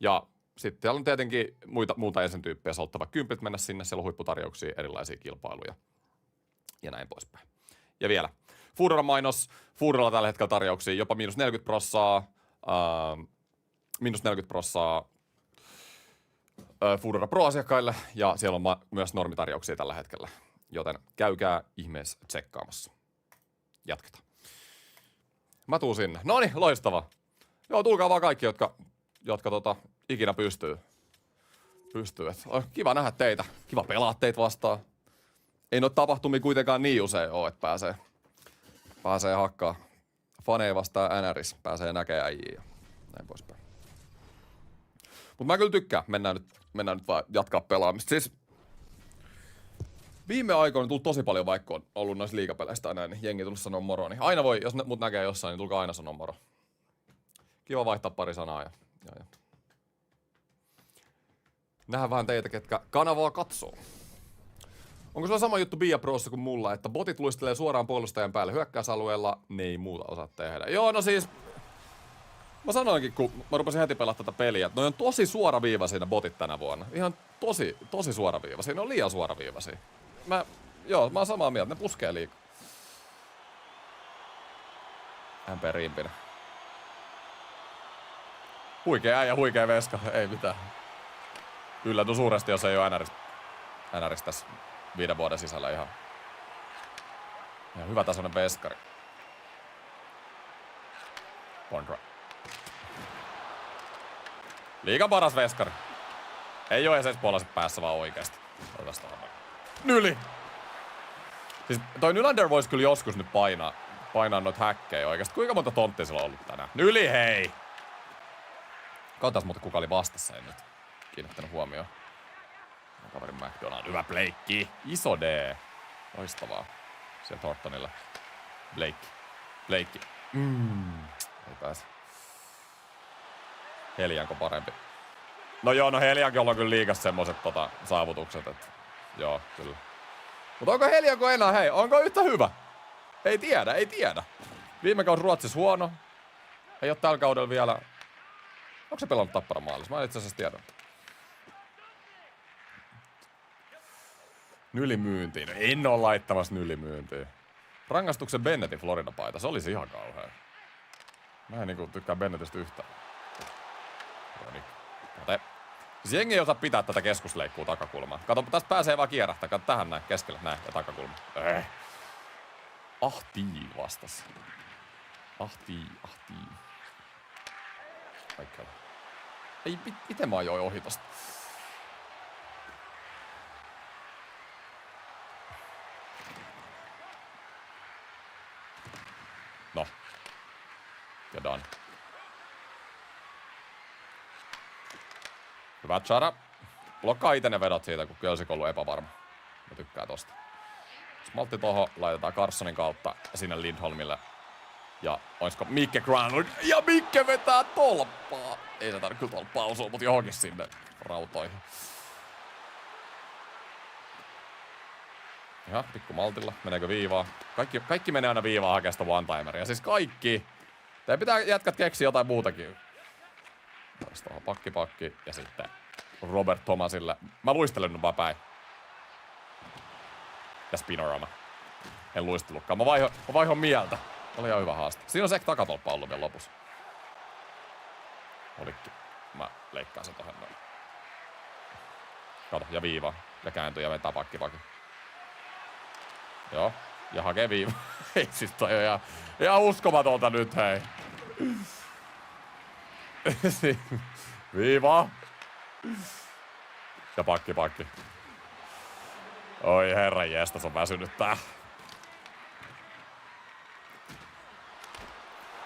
Ja sitten siellä on tietenkin muuta jäsentyyppejä. Sä ottava 10 mennä sinne. Siellä on huipputarjouksia, erilaisia kilpailuja. Ja näin poispäin. Ja vielä. Foodora mainos. Foodoralla tällä hetkellä tarjouksia jopa -40%. -40% Foodora Pro-asiakkaille, ja siellä on myös normitarjouksia tällä hetkellä. Joten käykää ihmeessä tsekkaamassa. Jatketaan. Mä tuun sinne. Noniin, loistava. Joo, tulkaa vaan kaikki, jotka ikinä pystyy. Kiva nähdä teitä. Kiva pelaa teitä vastaan. Ei noita tapahtumia kuitenkaan niin usein ole, että pääsee hakkaa. Faneja vastaan NRissä, pääsee näkemään äijiä ja näin poispäin. Mutta mä kyllä tykkään. Mennään nyt vaan jatkaa pelaamista. Siis viime aikoina on tullut tosi paljon, vaikka on ollut noissa liigapeleistä näin, niin jengi tullut sanoa moro. Niin aina voi, jos mut näkee jossain, niin tulkaa aina sanoa moro. Kiva vaihtaa pari sanaa ja. Nähdään vähän teitä, ketkä kanavaa katsoo. Onko sulla sama juttu Bia Prossa kuin mulla, että botit luistelee suoraan puolustajan päälle hyökkäysalueella, ne ei muuta osaa tehdä? Joo, no siis mä sanoinkin, kun mä rupesin heti pelaa tätä peliä, että noi on tosi suoraviivaisia ne botit tänä vuonna. Ihan tosi suoraviivaisia. Ne on liian suoraviivaisia. Mä oon samaa mieltä. Ne puskee liikaa. MP Rimpinen. Huikea äijä, huikea veska. Ei mitään. Yllätyn suuresti, jos ei oo NRistä tässä 5 vuoden sisällä ihan hyvä tasoinen veskari. Contra. Liigan paras veskari. Ei oo edes puolaset päässä vaan oikeesti. Nyli! Siis toi Nylander vois kyllä joskus nyt painaa noit häkkejä oikeesti. Kuinka monta tonttia sillä on ollut tänään? Nyli hei! Katsotaan muuten kuka oli vastassa, en nyt kiinnittänyt huomioon. Kaverin McDonald. Hyvä Blake. Iso D. Loistavaa. Siellä Thorntonilla. Blake. Ei pääse. Helianko parempi? No Heliankolla on kyllä liigas semmoset saavutukset, että joo, kyllä. Mutta onko Helianko enää, hei, onko yhtä hyvä? Ei tiedä. Viime kausi Ruotsissa huono. Ei oo tällä kaudella vielä. Onko se pelannut Tapparan maalissa? Mä en itse asiassa tiedä. Nylimyyntiin. En oo laittamassa nylimyyntiin. Rangaistuksen Bennettin Florida-paita. Se olisi ihan kauhea. Mä en tykkää Bennettistä yhtään. Kate. Siis jengi ei osaa pitää tätä keskusleikkuu takakulmaa. Kato, tästä pääsee vaan kierähtää. Kato tähän näin, keskelle näin ja takakulma. Ahtii vastas. Ahtii. Kaikkialla. Ei, miten mä ajoin ohi tosta? No. Ja done. Hyvä Chara. Blokkaa ite ne vedot siitä, kun Kölsik on ollut epävarma. Mä tykkään tosta. Smaltti tohon, laitetaan Carssonin kautta sinne Lindholmille. Ja oisko Mikke Granlund? Ja Mikke vetää tolppaa! Ei se tarvitse kyllä tolppaa osua, mutta johonkin sinne rautoihin. Ihan pikku maltilla. Meneekö viivaa? Kaikki menee aina viivaa hakea sitä one-timeria. Siis kaikki! Teidän pitää jätkät keksiä jotain muutakin. Taas tuohon pakki ja sitten Robert Thomasille. Mä luistelen nyt vaan päin. Ja Spinorama. En luistelutkaan. Mä vaihon mieltä. Oli ihan hyvä haaste. Siinä on se takatolppa ollut vielä lopussa. Olikin. Mä leikkaan sen tohon noin. Kato, ja viiva. Ja kääntyy ja vetää pakki. Joo. Ja hakee viiva. Ei siis toi on ihan uskomatonta nyt, hei. Viiva. Ja pakki. Oi herran jestas, on väsynyt tää.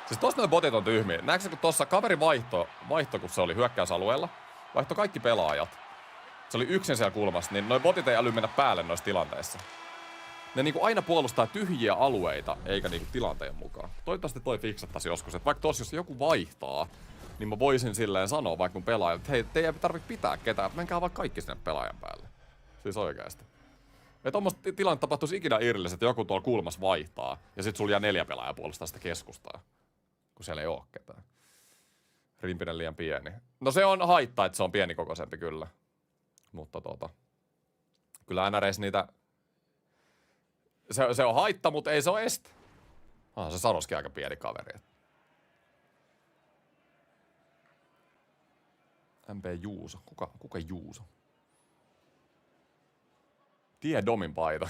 Siis tossa noi botit on tyhmiä. Näetkö kun tossa kaveri vaihto kun se oli hyökkäysalueella? Vaihto kaikki pelaajat. Se oli yksin siellä kulmassa, niin noi botit ei äly mennä päälle noissa tilanteissa. Ne niinku aina puolustaa tyhjiä alueita, eikä niinku tilanteen mukaan. Toivottavasti toi fiksattaisi joskus, että vaikka tossa jos joku vaihtaa, niin mä voisin silleen sanoa vaikka mun pelaajille, että hei, teidän ei tarvitse pitää ketään, menkää vaikka kaikki sinne pelaajan päälle. Siis oikeesti. Ei tommoista tilanne tapahtuisi ikinä irrillis, että joku tuolla kulmassa vaihtaa, ja sit sulla jää 4 pelaajaa puolestaan sitä keskustaa, kun siellä ei oo ketään. Rimpinen liian pieni. No se on haittaa, että se on pienikokoisempi kyllä. Mutta kyllä NRS niitä... Se on haitta, mutta ei se ole este. Se Saroskin aika pieni kaveri. MP Juuso. Kuka Juuso? Tie Domin paita.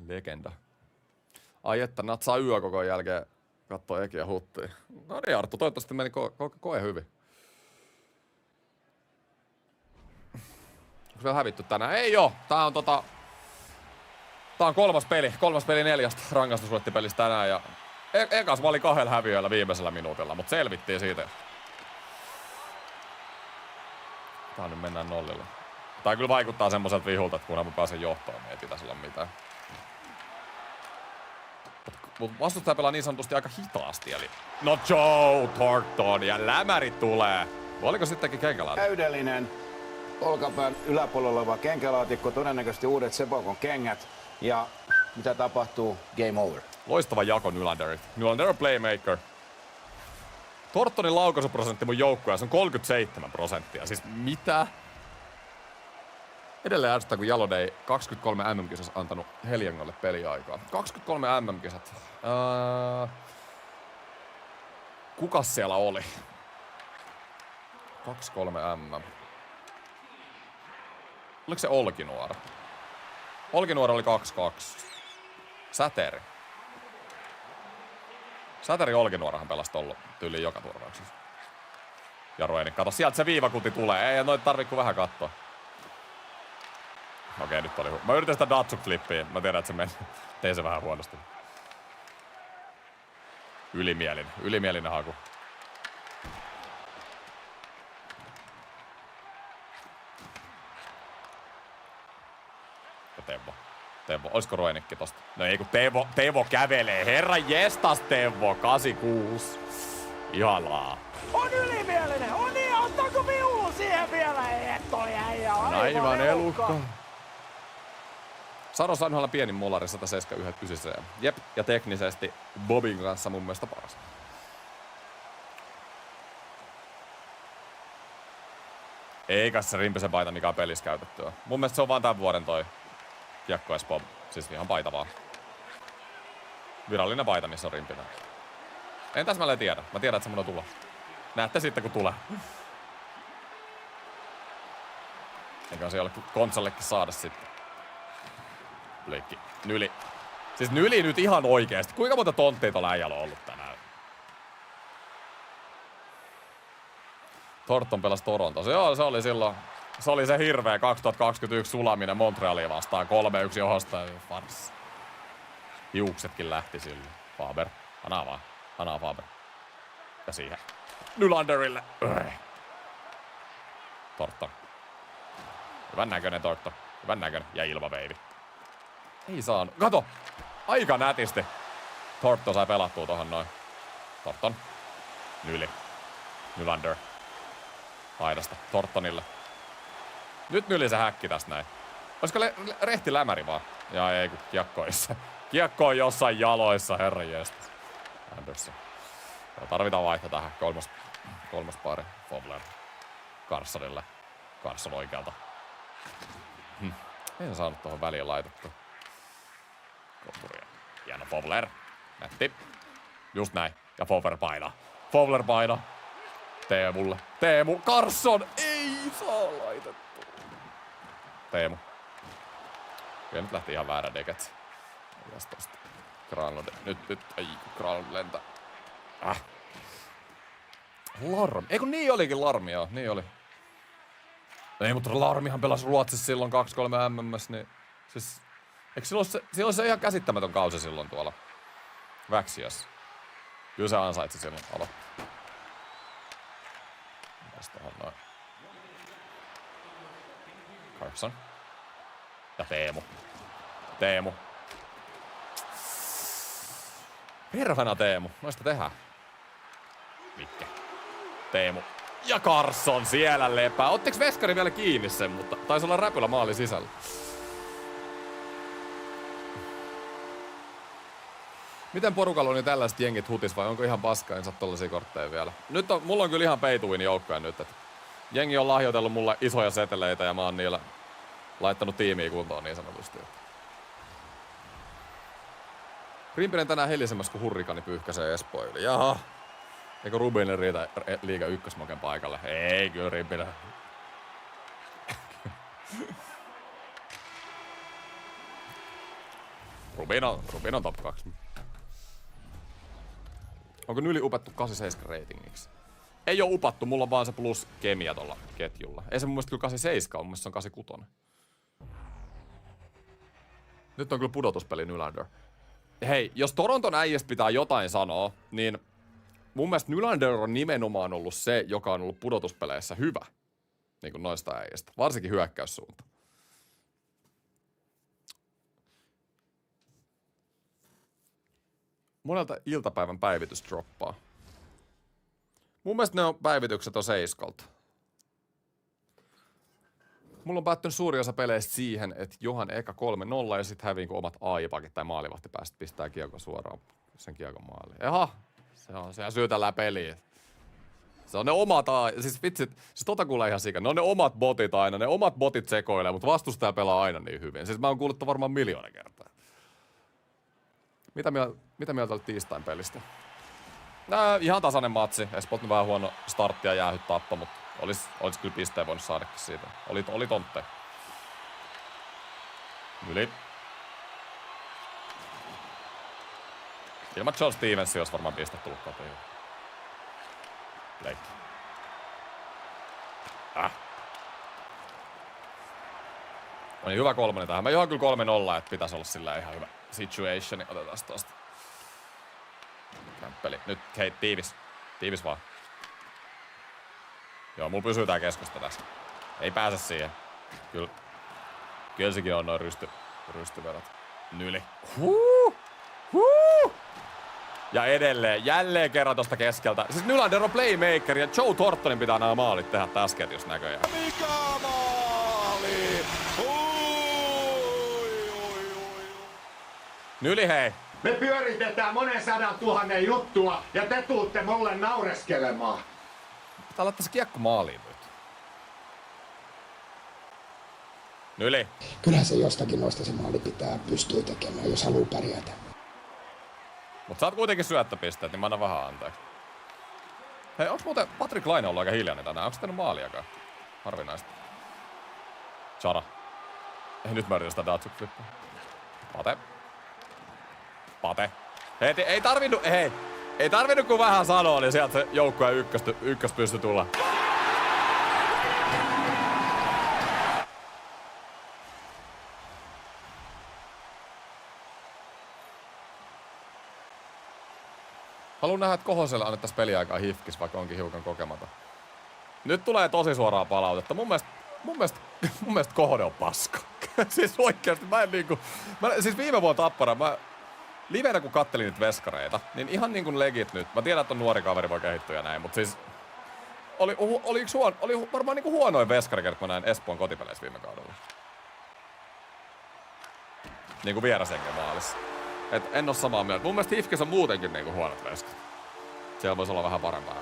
Legenda. Ai että, natsaa yökokon jälkeen kattoo Ekiä huttiin. No niin Arttu, toivottavasti meni koe hyvin. Onko vielä hävitty tänään? Ei oo! Tää on 3. peli 4 rangaistusluettipelistä tänään ja ekas mä olin 2 häviöillä viimeisellä minuutilla, mutta selvittiin siitä. Tää nyt mennään nollilla. Tää kyllä vaikuttaa semmoiselta vihulta, että kunhan mä pääsen johtoon, niin ei pitäisi olla mitään. Mut vastustaja pelaa niin sanotusti aika hitaasti, eli... No Joe Thornton ja lämärit tulee! Oliko sittenkin kenkälaatikko? Täydellinen olkapään yläpuolella oleva kenkälaatikko, todennäköisesti uudet Sebokon kengät. Ja mitä tapahtuu? Game over. Loistava jako Nylanderit. Nylander on playmaker. Thorntonin laukaisuprosentti mun joukkueessa on 37%. Siis mitä? Edelleen ärsyttää, kun Jalodei 23 MM-kisassa antanut Heliangolle peliaikaa. 23 MM-kisat. Kukas siellä oli? 23 MM. Oliko se Olkinuora? Olkinuora oli 2-2. Säteri. Säteri Olkinuorahan pelasi tollo tyyliin joka turnauksessa. Jaroeni, kato sieltä se viivakuti tulee. Ei noita tarvitse vähän katsoa. Okei, nyt oli mä yritän sitä Datsuk-flippiä. Mä tiedän, että se meni. Tein se vähän huonosti. Ylimielinen haku. Teuvo. Olisiko Roenikki tosta? No ei kun Teuvo kävelee. Herra jestas Teuvo. 86. Ihanaa. On ylimielinen! On niin, ottaako viulu siihen vielä? Et toi äijä, aivan elukka. Saros Anholla pienin mullari 179. Jep, ja teknisesti Bobin kanssa mun mielestä paras. Eikä se Rimpisen paita mikä on pelissä käytettyä. Mun mielestä se on vaan tämän vuoden toi Kiekko Espoo. Siis ihan paita vaan. Virallinen paita, missä on Rimpinen. En täsmälleen tiedä. Mä tiedän, että se mun on tulla. Näette sitten, kun tulee. Eikä se jollekin konsollekin saada sitten. Leikki. Nyli. Siis Nyli nyt ihan oikeesti. Kuinka monta tonttia tuolla äijällä on ollut tänään? Thornton pelasi Toronto. Se oli silloin. Se oli se hirveä 2021 sulaminen Montrealia vastaan. 3-1 johosta. Fars. Hiuksetkin lähti silloin. Faber. Anaa vaan. Anaa Faber. Ja siihen. Nylanderille. Thornton. Hyvän näköinen Thornton. Hyvän näköinen. Ja ilmaveivi. Ei saanut. Kato! Aika nätisti. Thornton sai pelattua tohon noin. Thornton. Nyli. Nylander. Aidasta. Thorntonille. Nyt Nyli se häkki tästä näin. Olisiko rehti lämäri vaan? Ja ei kun kiekkoissa. Kiekko on jossain jaloissa, herranjestas. Anderson. Tarvitaan vaihto tähän. Kolmas pari. Fowler. Carsonille. Carson oikealta. En saanut tuohon väliin laitettua. Kopuria. Hieno Fowler. Nätti. Just näin. Ja Fowler painaa. Fowler painaa. Teemulle. Teemu. Carson. Ei saa laitettu. Teemu. Kyllä nyt lähti ihan väärä deket. Mitäs tosta? Granlund. Nyt. Ai kun Granlund lentää. Larmi. Eiku niin olikin Larmi, joo. Niin oli. Ei, mutta Larmihan pelasi Ruotsissa silloin 2-3 MMS, niin... Siis... Eikö silloin se ihan käsittämätön kausi silloin tuolla Väksiössä? Kyllä se ansaitsi silloin aloittaa. Mitäs tohon noin? Carson. Ja Teemu. Perhana Teemu. Noista tehdään. Mikke. Teemu. Ja Carson siellä lepää. Ottiko veskari vielä kiinni sen, mutta taisi olla räpylä maali sisällä. Miten porukalla on niin tällaiset jengit hutis vai onko ihan paska, en saa tollasia kortteja vielä? Mulla on kyllä ihan peituin joukkoja nyt, että jengi on lahjoitellut mulle isoja seteleitä ja mä oon niillä laittanut tiimiä kuntoon niin sanotusti. Rimpinen tänään helisemmässä kuin hurrikani pyyhkäsee Espoo yli. Jaha. Eikö Rubinille riitä liiga ykkösmoken paikalle? Ei kyllä Rimpinen. Rubin on top 2. Onko Nyli upattu 87 ratingiksi? Ei oo upattu, mulla on vaan se plus kemia tolla ketjulla. Ei se mun mielestä kyllä 87 on, mun mielestä se on 86. Nyt on kyllä pudotuspeli Nylander. Hei, jos Toronton äijästä pitää jotain sanoa, niin mun mielestä Nylander on nimenomaan ollut se, joka on ollut pudotuspeleissä hyvä. Niin kuin noista äijästä. Varsinkin hyökkäyssuunta. Monelta iltapäivän päivitys droppaa. Mun mielestä ne on päivitykset on seiskolta. Mulla on päättynyt suuri osa peleistä siihen, että Johan eka 3-0 ja sit häviin kun omat AI-pakit tai maalivahti päästä pistää kiekon suoraan sen kiekon maaliin. Jaha, sehän syytellään peliä. Se on ne omat AI, siis vitsit, siis tota kuulee ihan sika. Ne on ne omat botit aina, ne omat botit sekoilee, mutta vastustaja pelaa aina niin hyvin. Siis mä oon kuullut varmaan 1,000,000 kertaa. Mitä mieltä olet tiistain pelistä? Ihan tasainen matsi. Espoolta vähän huono startti ja jäähyt tappo, mutta olis kyllä pisteen voinut saadakin siitä. Oli tontteja. Yli. Ilman John Stevensia olisi varmaan piste tullut kotiin. Leikki. No niin, hyvä 3 tähän. Mä johan kyllä 3-0, että pitäisi olla sillä ihan hyvä situationi. Otetaan tosta. Kämppeli. Nyt hei, tiivis vaan. Joo, mulla pysyy tää keskusta tässä. Ei pääse siihen. Kyllä sekin on noin rystyverot. Nyli. Ja edelleen, jälleen kerran tosta keskeltä. Siis Nylander on playmaker ja Joe Thorntonin pitää nämä maalit tehdä tässä ketjussa näköjään. Mikä maali? Nyli hei. Me pyöritetään monen 100 000 juttua ja te tuutte mulle naureskelemaan. Pitää laittaa se kiekko maaliin nyt. Nyli. Kyllähän se jostakin noista se maali pitää pystyä tekemään, jos haluaa pärjätä. Mut saat kuitenkin syöttöpisteet, niin mä annan vähän anteeksi. Hei, onks muuten Patrick Laine ollut aika hiljainen tänään? Onks tehnyt maaliakaan? Harvinaista. Chara. Ei, nyt mä yritän sitä Datsuk-flippaa. Pate. Hei, ei tarvinnut kun vähän sanoa, niin sieltä se joukkueen ykkös pystyi tulla. Haluan nähdä, että Kohoselle annettaisiin peliaikaa hifkis, vaikka onkin hiukan kokematon. Nyt tulee tosi suoraa palautetta. Mun mielestä Kohonen on paska. Siis oikeasti, siis viime vuonna Tappara, livenä kun kattelin nyt veskareita, niin ihan niin kuin legit nyt. Mä tiedän, että on nuori kaveri voi kehittyä ja näin, mutta siis oli varmaan niin kuin huonoin veskari, kun mä näin Espoon kotipeleissä viime kaudella. Niin kuin vierasenkin maalissa. Et en oo samaa mieltä. Mun mielestä Hifkes on muutenkin niinku huonot veskarit. Siellä voisi olla vähän parempaa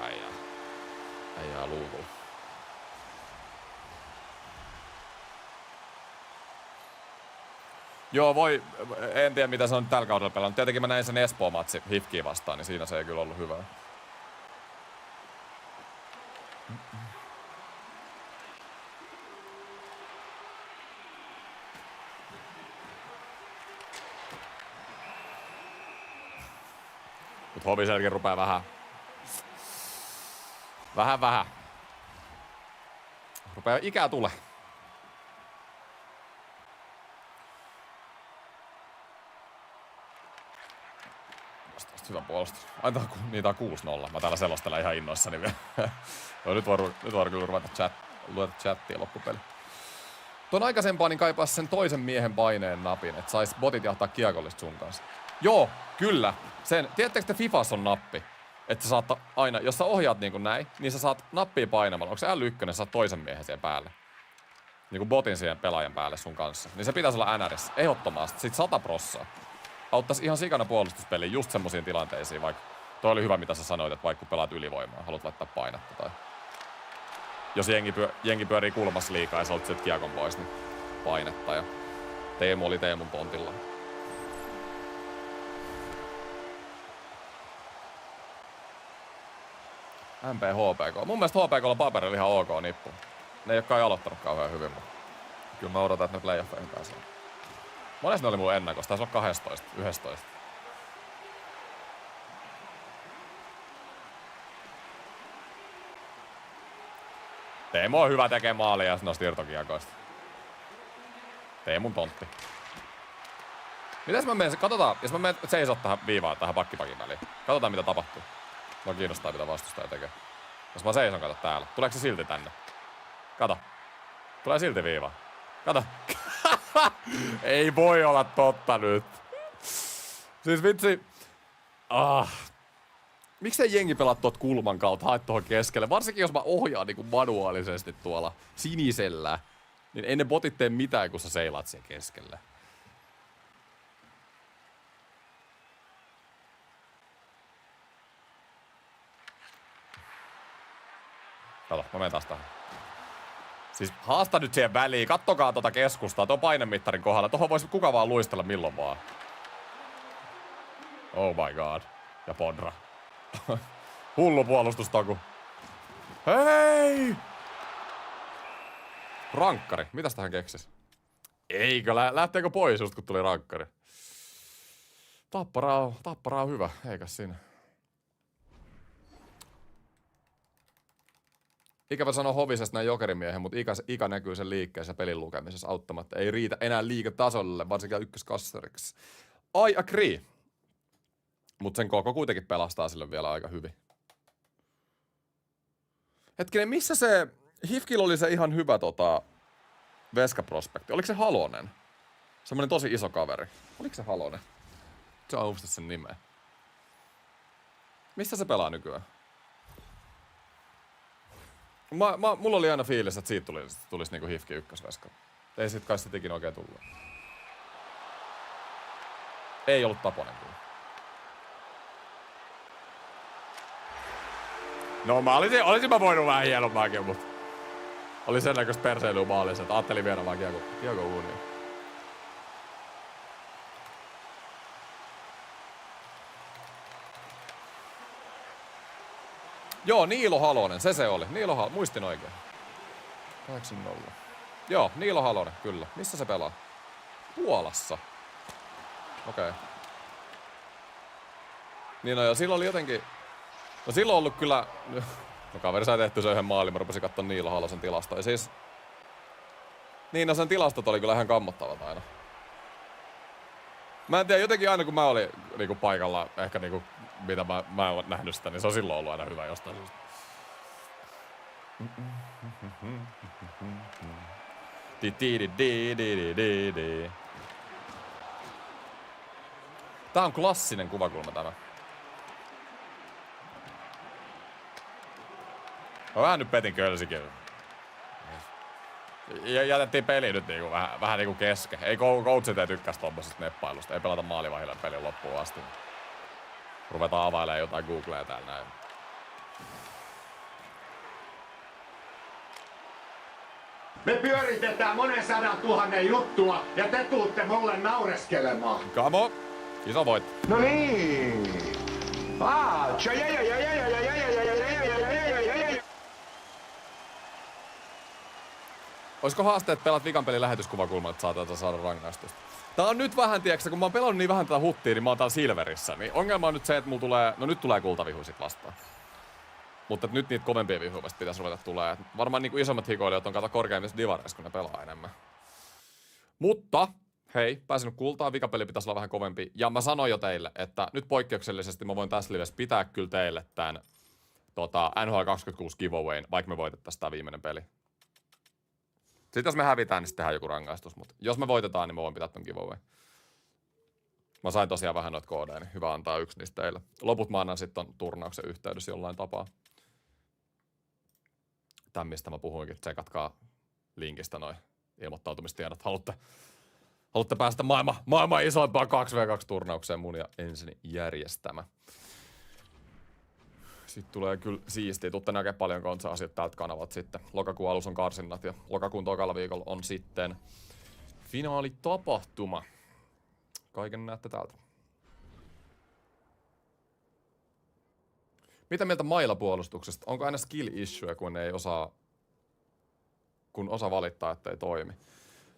äijää luukulla. Joo, en tiedä mitä se on tällä kaudella pelannut. Tietenkin mä näin sen Espoo-matsi Hifkiä vastaan, niin siinä se ei kyllä ollut hyvää. Mut Hoviselkin rupee vähän. Rupee ikää tulee. Hyvä puolustus. Aina niitä on 6-0. Mä täällä selostelen ihan innoissani vielä. No, nyt voi kyllä ruveta lueta chattia loppupeli. Tuon aikaisempaa niin kaipaisi sen toisen miehen paineen napin, että sais botit jahtaa kiekollista sun kanssa. Joo, kyllä. Tiedättekö te Fifas on nappi? Että sä saat aina, jos sä ohjaat niinku näin, niin sä saat nappia painamalla. Onko se L1, sä saat toisen miehen siihen päälle. Niinku botin siihen pelaajan päälle sun kanssa. Niin se pitäisi olla NRS, ehdottomasti. Sit 100%. Auttaisi ihan sikana puolustuspeliin just semmosiin tilanteisiin, vaikka toi oli hyvä mitä sä sanoit, että vaikka kun pelaat ylivoimaa, haluat laittaa painetta tai... Jos jengi pyörii kulmassa liikaa ja sä olet sieltä kiekon pois, niin painetta ja Teemu oli Teemun tontilla. MP HPK. Mun mielestä HPKlla paperilla ihan ok nippu. Ne ei oo kai aloittanut kauhean hyvin, mutta kyllä mä odotan, että ne playoffeihin pääsee. Monesti ne oli mun ennakossa. Taisi olla 12, 11. Teemu on hyvä tekee maalia noista irtokiekoista. Teemun tontti. Mitäs mä menen? Katsotaan, jos mä menen seisot tähän viivaan, tähän pakkipakin väliin. Katsotaan mitä tapahtuu. Mua kiinnostaa mitä vastustaja tekee. Jos mä seison, kato täällä. Tuleeko se silti tänne? Kato. Tulee silti viiva. Kato. Ei voi olla totta nyt. Siis vitsi. Miksei jengi pelaa tuot kulman kautta, haet tuohon keskelle? Varsinkin jos mä ohjaan niinku manuaalisesti tuolla sinisellä. Niin ei ne botit tee mitään, kun sä seilaat siihen keskelle. Kato, mä menen taas tähän. Siis haasta nyt siihen väliin, kattokaa tota keskustaa, tuon painemittarin kohdalla. Tuohon voisi kuka vaan luistella milloin vaan. Oh my god. Ja Podra. Hullu puolustustaku. Hei! Rankkari, mitäs tähän keksis? Eikö, lähteekö pois just kun tuli rankkari? Tappara on hyvä, eikä siinä. Ikävä sanoa Hovisesta näin jokerimiehen, mutta ikä näkyy sen liikkeessä pelin lukemisessa auttamatta. Ei riitä enää liikatasolle, varsinkin ykköskasseriksi. I agree. Mutta sen koko kuitenkin pelastaa sille vielä aika hyvin. Hetkinen, missä se... Hifkillä oli se ihan hyvä veskaprospekti. Oliko se Halonen? Semmoinen tosi iso kaveri. Oliko se Halonen? Se on muista sen nimeä. Missä se pelaa nykyään? Mulla oli aina fiilis, että siitä tulisi niinku Hifki ykkösveska. Ei sit kai sit ikinä oikein tullut. Ei ollut Taponen kyllä. No olisin mä voinut vähän hienomaakin, mutta oli sen näköistä perseilyä maalissa, että ajattelin viedä vaan kiekko uuniin. Joo, Niilo Halonen, se oli. Niilo Halonen, muistin oikein. 8-0. Joo, Niilo Halonen, kyllä. Missä se pelaa? Puolassa. Okei. Niin no joo, silloin oli jotenkin... No silloin on ollut kyllä... No kaveri sai tehty sen yhden maalin, mä rupesin katsoa Niilo Halosen tilastoja. Siis... Niin no sen tilastot oli kyllä ihan kammottavat aina. Mä en tiedä, jotenkin aina kun mä olin niinku paikalla, ehkä niinku mitä mä en nähnyt sitä, niin se on silloin ollut aina hyvä jostain syystä. Tää on klassinen kuvakulma tämä. Mä vähän nyt petin kölsikin. Ja jätettiin peli nyt niinku vähän niinku kesken. Ei coachit ei tykkäs tommosesta neppailusta. Ei pelata maalivahilla pelin loppuun asti. Ruvetaan availemaan jotain Googlea täällä näin. Me pyöritetään monen 100 000 juttua ja te tuutte mulle naureskelemaan. Kamo, iso voitto. No niin. Olisiko haaste, että pelaat vikan pelin lähetyskuvakulmalla, että saat saada rangaistusta? Tää on nyt vähän, tiiäksä, kun mä oon pelannut niin vähän tätä huttia, niin mä oon täällä Silverissä. Niin ongelma on nyt se, että mulla tulee... No nyt tulee kultavihu sit vastaan. Mutta nyt niitä kovempia vihuja vasta pitäisi ruveta tulee. Varmaan niinku isommat hikoilijat on kato korkeimmissa divareissa, kun ne pelaa enemmän. Mutta, hei, pääsinyt kultaan, vikapeli pitäisi olla vähän kovempi. Ja mä sanoin jo teille, että nyt poikkeuksellisesti mä voin tässä livessä pitää kyllä teille tän NHL 26 giveawayn, vaikka me voitettaisiin tää viimeinen peli. Sitten jos me hävitään, niin sitten tehdään joku rangaistus, mutta jos me voitetaan, niin mä voin pitää ton giveaway. Mä sain tosiaan vähän noita koodeja, niin hyvä antaa yksi niistä teille. Loput mä annan sitten turnauksen yhteydessä jollain tapaa. Tän mistä mä puhuinkin, tsekatkaa linkistä noin ilmoittautumistiedot. Haluatte päästä maailman isoimpaan 2v2-turnaukseen mun ja Ensin järjestämä. Sitten tulee kyllä siistiä. Tuutte näkee paljon konsa-asiat tältä kanavalta sitten. Lokakuun alussa on karsinnat ja lokakuun tokalla viikolla on sitten finaalitapahtuma. Kaiken näette täältä. Mitä mieltä mailapuolustuksesta? Onko aina skill issue, kun osa valittaa, että ei toimi?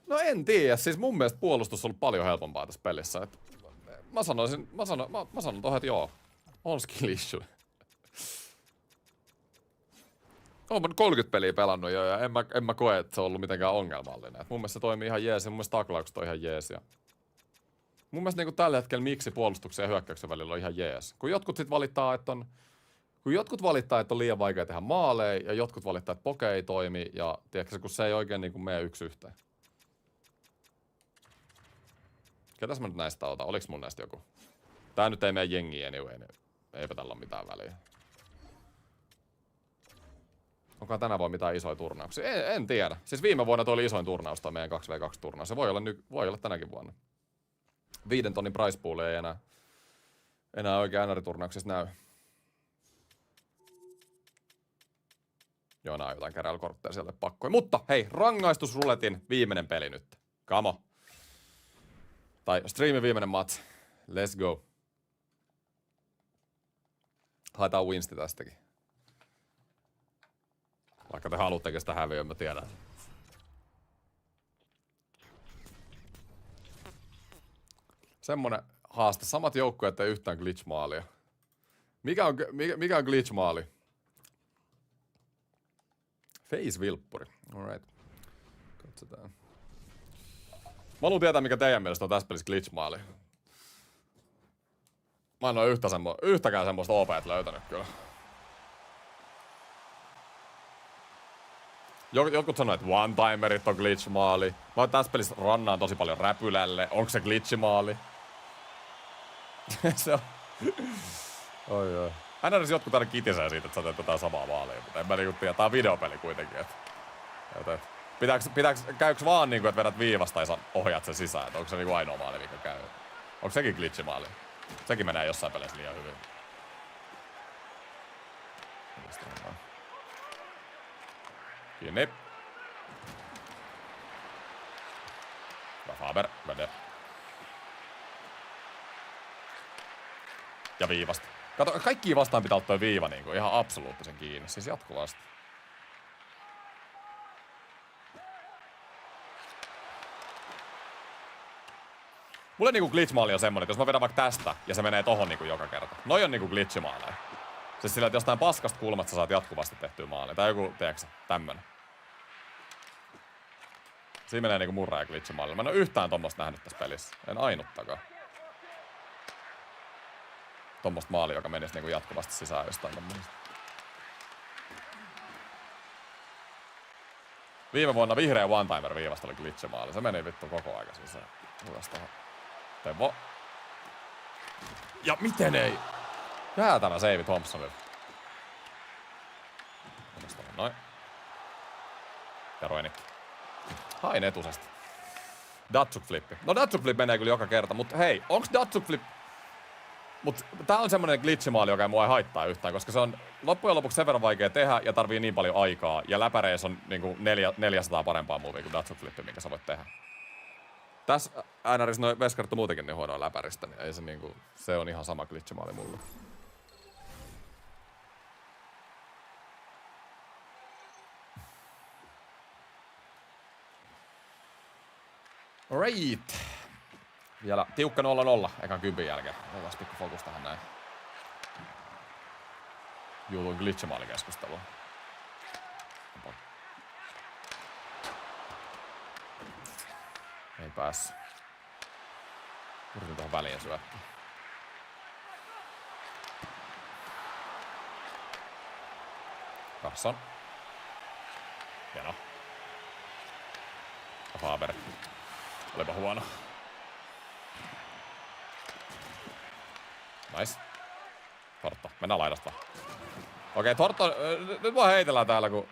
No en tiedä. Siis mun mielestä puolustus on ollut paljon helpompaa tässä pelissä. Mä sanon tohon, että joo. On skill issue. Oon mä 30 peliä pelannut jo ja en mä koe, että se on ollut mitenkään ongelmallinen. Et mun mielestä se toimii ihan jees ja mun mielestä taklaukset on ihan jees. Ja mun mielestä niinku tällä hetkellä miksi puolustuksen ja hyökkäyksen välillä on ihan jees. Kun jotkut sit valittaa, että on liian vaikea tehdä maaleja ja jotkut valittaa, että poke ei toimi ja tiedätkö, kun se ei oikein niinku mene yksi yhteen. Ketäs mä nyt näistä otan? Oliks mun näistä joku? Tää nyt ei mene jengiin anyway, niin eipä tällä ole mitään väliä. Onkohan tänään voi mitään isoja turnauksia? En tiedä. Siis viime vuonna toi oli isoin turnaus toi meidän 2v2-turnaus. Se voi olla tänäkin vuonna. 5 tonnin price pool ei enää oikein NR-turnauksissa näy. Joo, nää on jotain keräilykortteja sieltä pakkoja. Mutta hei, rangaistusruletin viimeinen peli nyt. Come on. Tai streamin viimeinen match. Let's go. Haetaan winsti tästäkin. Vaikka te haluattekin sitä häviöä, mä tiedän. Semmonen haaste. Samat joukkueet ei yhtään glitch-maalia. Mikä on glitch-maali? Face-vilppuri. Alright. Katsotaan. Mä haluan tietää, mikä teidän mielestä on tässä pelissä glitch-maali. Mä en oo yhtäkään semmoista OP:t löytänyt kyllä. Jotkut sanoo, että one-timerit on glitch-maali. Mä tässä pelissä rannaan tosi paljon räpylälle. Onko se glitch-maali? Se on... Oi. Aina edes jotkut aina kitisee siitä, että sä teet tätä samaa maalia. Mutta en mä niinku tiedä. Tää on videopeli kuitenkin. Käykö vaan niinku, että vedät viivasta ja ohjat sen sisään? Että onko se niinku ainoa maali, mikä käy? Onko sekin glitch-maali? Sekin menee jossain peleissä liian hyvin. Kiinni. Faber, vede. Ja viivasta. Kato, kaikkiin vastaan pitää ottaa viiva niinku ihan absoluuttisen kiinni, siis jatkuvasti. Mulle niinku glitch-maali on semmonen, että jos mä vedän vaikka tästä ja se menee tohon niinku joka kerta. Noi on niinku glitch-maaleja. Siis sillä, että jostain paskasta kulmasta saat jatkuvasti tehtyä maaleja. Tai joku, tiedätkö tämmönen. Siinä menee niinku murra ja glitch-maalilla. Mä en oo yhtään tommoista nähnyt tässä pelissä. En ainuttakaan. Tommoista maalia, joka menisi niinku jatkuvasti sisään jostain tommoista. Viime vuonna vihreä one-timer viivasta oli glitch-maali. Se meni vittu koko aika sisään. Tevo. Ja miten ei? Jäätävä save Thompsonille. Noin. Ja Roinikki. Hain etusesta. Datsuk flippi. No Datsuk flip menee kyllä joka kerta, mutta hei, onks Datsuk flip... Mut tää on semmonen glitchimaali, joka mua ei haittaa yhtään, koska se on loppujen lopuksi sen verran vaikea tehdä ja tarvii niin paljon aikaa. Ja läpäreissä on niinku 400 parempaa movia kuin Datsuk flippi, minkä sä voit tehdä. Tässä NRissä noi veskarttu muutenkin niin huonoa läpäristä, niin ei se niinku... Se on ihan sama glitchimaali mulle. Alright. Vielä tiukka 0-0 ekan 10 jälkeen. Otas pikku fokus tähän näin. Juutuin glitchimaalikeskustelua. Ei päässyt. Yritin tuohon väliin syöttää. Carson. Hieno. Faber. Olipa huono. Nice. Tortto, mennään laidasta vaan. Okei, Tortto, nyt vaan heitellään täällä, kun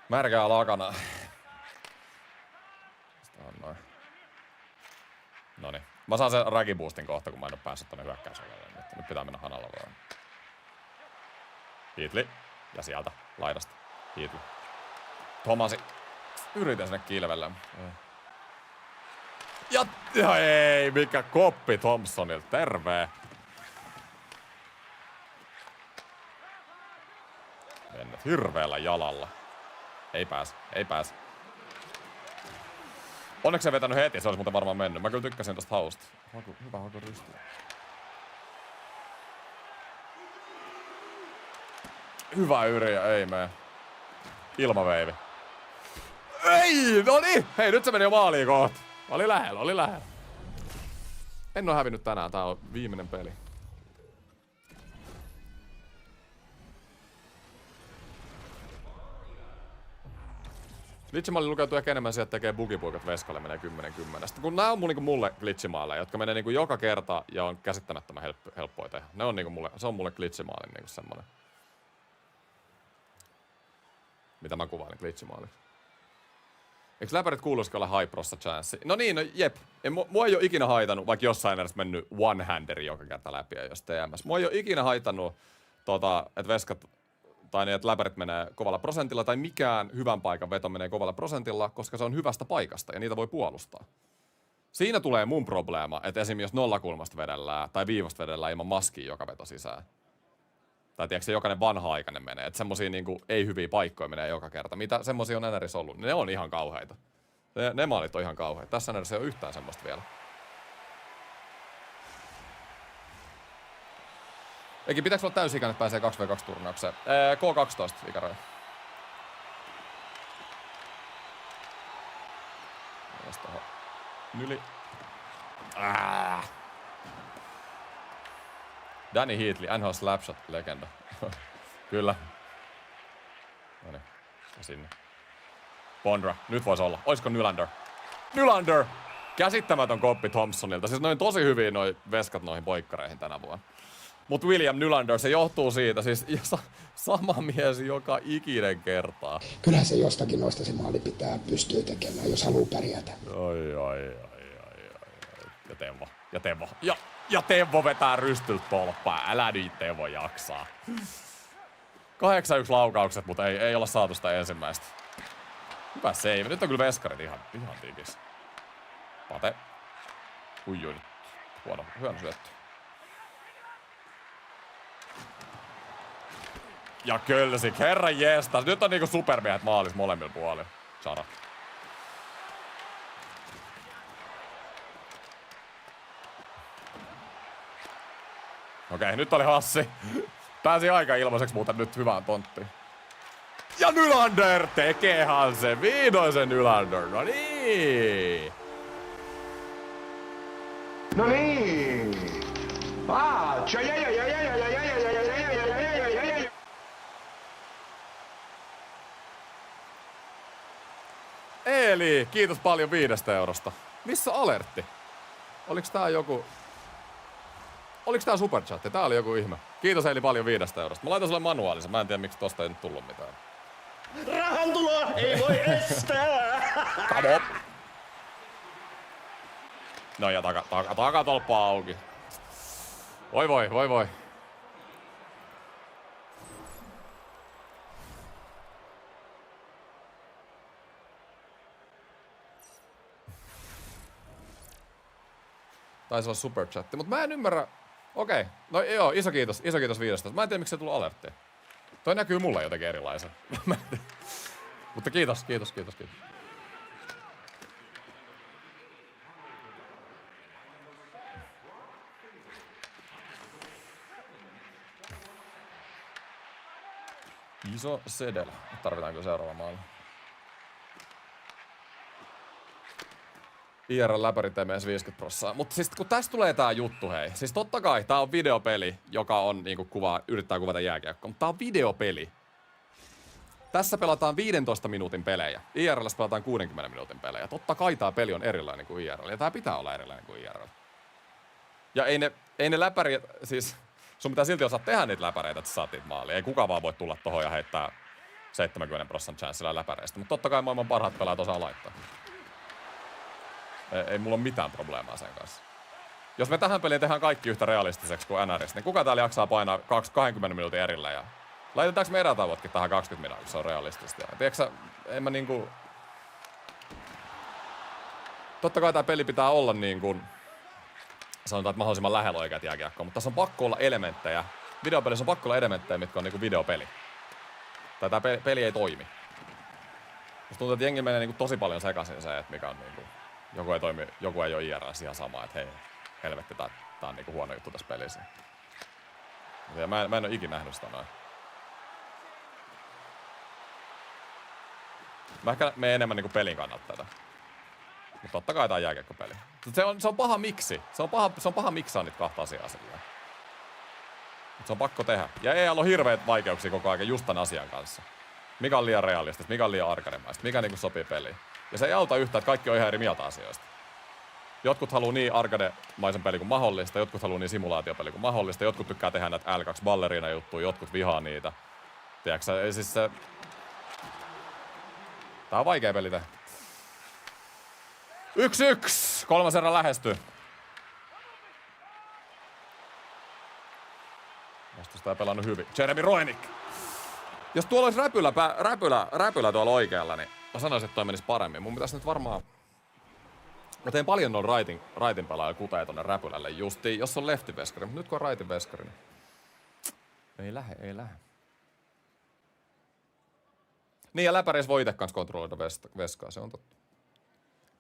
märkää lakana. Sitä on noin. Noniin. Mä saan sen ragiboostin kohta, kun mä en oo päässyt tonne hyökkäysalueelle. Nyt pitää mennä hanalla vaan. Hiitli. Ja sieltä laidasta. Hiitli. Thomasi. Yritän sinne kilvelle. Ja ei, mikä koppi Thompsonilta. Terve. Mennyt hirveellä jalalla. Ei pääs, ei pääs. Onneksi se vetänyt heti, se olisi muuten varmaan mennyt. Mä kyllä tykkäsin tosta hausta. Hyvä haku rystyä. Hyvä Yrjö, ei mene. Ilmaveivi. Ei, no niin! Hei, nyt se meni jo maaliin kohta. Oli lähellä, oli lähellä. En oo hävinnyt tänään, tää on viimeinen peli. Glitchimaali lukeutuu ehkä enemmän sieltä, tekee bugipuikat veskalle, menee 10-10. Kun nää on mulle glitchimaaleja, jotka menee niinku joka kerta ja on käsittämättömän helppoja tehdä. Ne on niinku mulle, se on mulle glitchimaalin niinku semmonen. Mitä mä kuvailin glitchimaaliksi. Eikö läpärit kuuluisikin olla high prossa chanssi? No niin, no jep. Mua ei oo ikinä haitanut, vaikka jossain edes mennyt one-handeri joka kerta läpi ja jos TMS. Mua ei oo ikinä haitanut, että veskat tai niin, että läpärit menee kovalla prosentilla tai mikään hyvän paikan veto menee kovalla prosentilla, koska se on hyvästä paikasta ja niitä voi puolustaa. Siinä tulee mun probleema, että esimerkiksi jos nollakulmasta vedellään tai viivasta vedellään ilman maskia joka veto sisään. Tai tiedätkö se jokainen vanha-aikainen menee, että semmosia niinku ei hyviä paikkoja menee joka kerta. Mitä semmosia on NRissä ollut? Ne on ihan kauheita. Ne maalit on ihan kauheita. Tässä NRissä ei ole yhtään semmoista vielä. Eikin pitääkö olla täysikäinen, että pääsee 2v2-turnaukseen? K12 ikäraja. Nyli. Danny Heatley, NHL Slapshot-legenda. Kyllä. Noniin. Ja sinne. Bondra. Nyt vois olla. Oisko Nylander? Nylander! Käsittämätön koppi Thompsonilta. Siis noin tosi hyviä noi veskat noihin poikkareihin tänä vuonna. Mut William Nylander, se johtuu siitä. Siis sama mies joka ikinen kertaa. Kyllähän se jostakin noista se maali pitää pystyä tekemään, jos haluaa pärjätä. Ai. Ja Teuvo. Ja Teuvo vetää rystyltä tolppaa. Älä nyt Teuvo jaksaa. 8-1 laukaukset, mutta ei olla saatu sitä ensimmäistä. Hyvä save. Nyt on kyllä veskarit ihan tiivis. Pate. Huijui nyt. Huono syöttö. Ja Kölsik, herran jestas. Nyt on niinku supermiehet maalis molemmilla puolilla. Chara. Okei, nyt oli Hassi. Pääsi aika ilmaiseksi muuten nyt hyvään tonttiin. Ja Nylander! Tekeehan se vihdoin se Nylander. No niin! No niin! Eli, kiitos paljon 5 eurosta. Missä alertti? Oliks tää joku... Oliks tää superchatti? Tää oli joku ihme. Kiitos Eeli paljon 5 eurosta. Mä laitan sulle manuaalisen. Mä en tiedä miksi tosta ei nyt tullut mitään. Rahantuloa ei voi estää! Come on! No ja takatolppa auki. Voi. Taisi olla superchatti, mutta mä en ymmärrä. Okei, no joo, iso kiitos 5. Mä en tiedä miksi se tullut alerttia. Toi näkyy mulle jotenkin erilaisen. Mutta kiitos. Iso sedel. Tarvitaanko seuraava maali? IRL-läpärit ei mene 50%. Mutta siis kun tästä tulee tää juttu, hei. Siis totta kai tää on videopeli, joka on niinku yrittää kuvata jääkiekkoa. Mutta tää on videopeli. Tässä pelataan 15 minuutin pelejä. IRL:ssä pelataan 60 minuutin pelejä. Totta kai tää peli on erilainen kuin IRL. Ja tää pitää olla erilainen kuin IRL. Ja ei ne läpäri, siis sun pitää silti osaa tehdä niitä läpäreitä, että sä saat niitä maaliin. Ei kukaan vaan voi tulla tohon ja heittää 70% chanssilla läpäreistä. Mutta totta kai maailman parhaat pelaajat osaa laittaa. Ei mulla ole mitään probleemaa sen kanssa. Jos me tähän peliin tehdään kaikki yhtä realistiseksi kuin NRistä, niin kuka täällä jaksaa painaa 20 minuutin erillä ja... Laitetaanko me erätauotkin tähän 20 minuuttia, se on realistista. Ja tiedätkö sä, en mä niinku... Totta kai tää peli pitää olla niinku... Sanotaan, että mahdollisimman lähellä oikeat jääkiekkoa, mutta tässä on pakko olla elementtejä. Videopelissä on pakko olla elementtejä, mitkä on niinku videopeli. Tai tää peli ei toimi. Musta tuntuu, että jengi menee niinku tosi paljon sekaisin se, että mikä on niinku... Joku ei toimi, joku ei ole IRS ihan sama, että hei, helvetti, tää on niinku huono juttu tässä pelissä. Ja mä en ole ikinä nähnyt sitä noin. Mä ehkä menen enemmän niinku pelin kannalta tätä. Mutta totta kai tää on jääkiekkopeli. Se on paha miksi. Se on paha miksaa niitä kahta asiaa silleen. Mut se on pakko tehdä. Ja EA:lla on hirveet vaikeuksia koko ajan just tän asian kanssa. Mikä on liian realistista, mikä on liian arcademaista, mikä niinku sopii peliin. Ja se ei auta yhtään, että kaikki on ihan eri mieltä asioista. Jotkut haluu niin arcade-maisen peli kuin mahdollista, jotkut haluu niin simulaatiopeli kuin mahdollista, jotkut tykkää tehdä näitä L2-ballerina-juttuja, jotkut vihaa niitä. Tiedätkö ei siis se... Tää on vaikea peli tehdä. 1-1! Kolmas erä lähestyy. Vastustaja on pelannut hyvin. Jeremy Roenick! Jos tuolla olisi räpylä tuolla oikealla, niin mä sanoisin, että toi menisi paremmin. Mun pitäisi nyt varmaan... Mä teen paljon noilla rightin pelaajia kutee tonne räpylälle justiin, jos on leftin veskari. Mutta nyt kun on rightin veskari, niin... Ei lähe. Niin ja läpäreis voi ite kans kontrolloida veskaa, se on totta.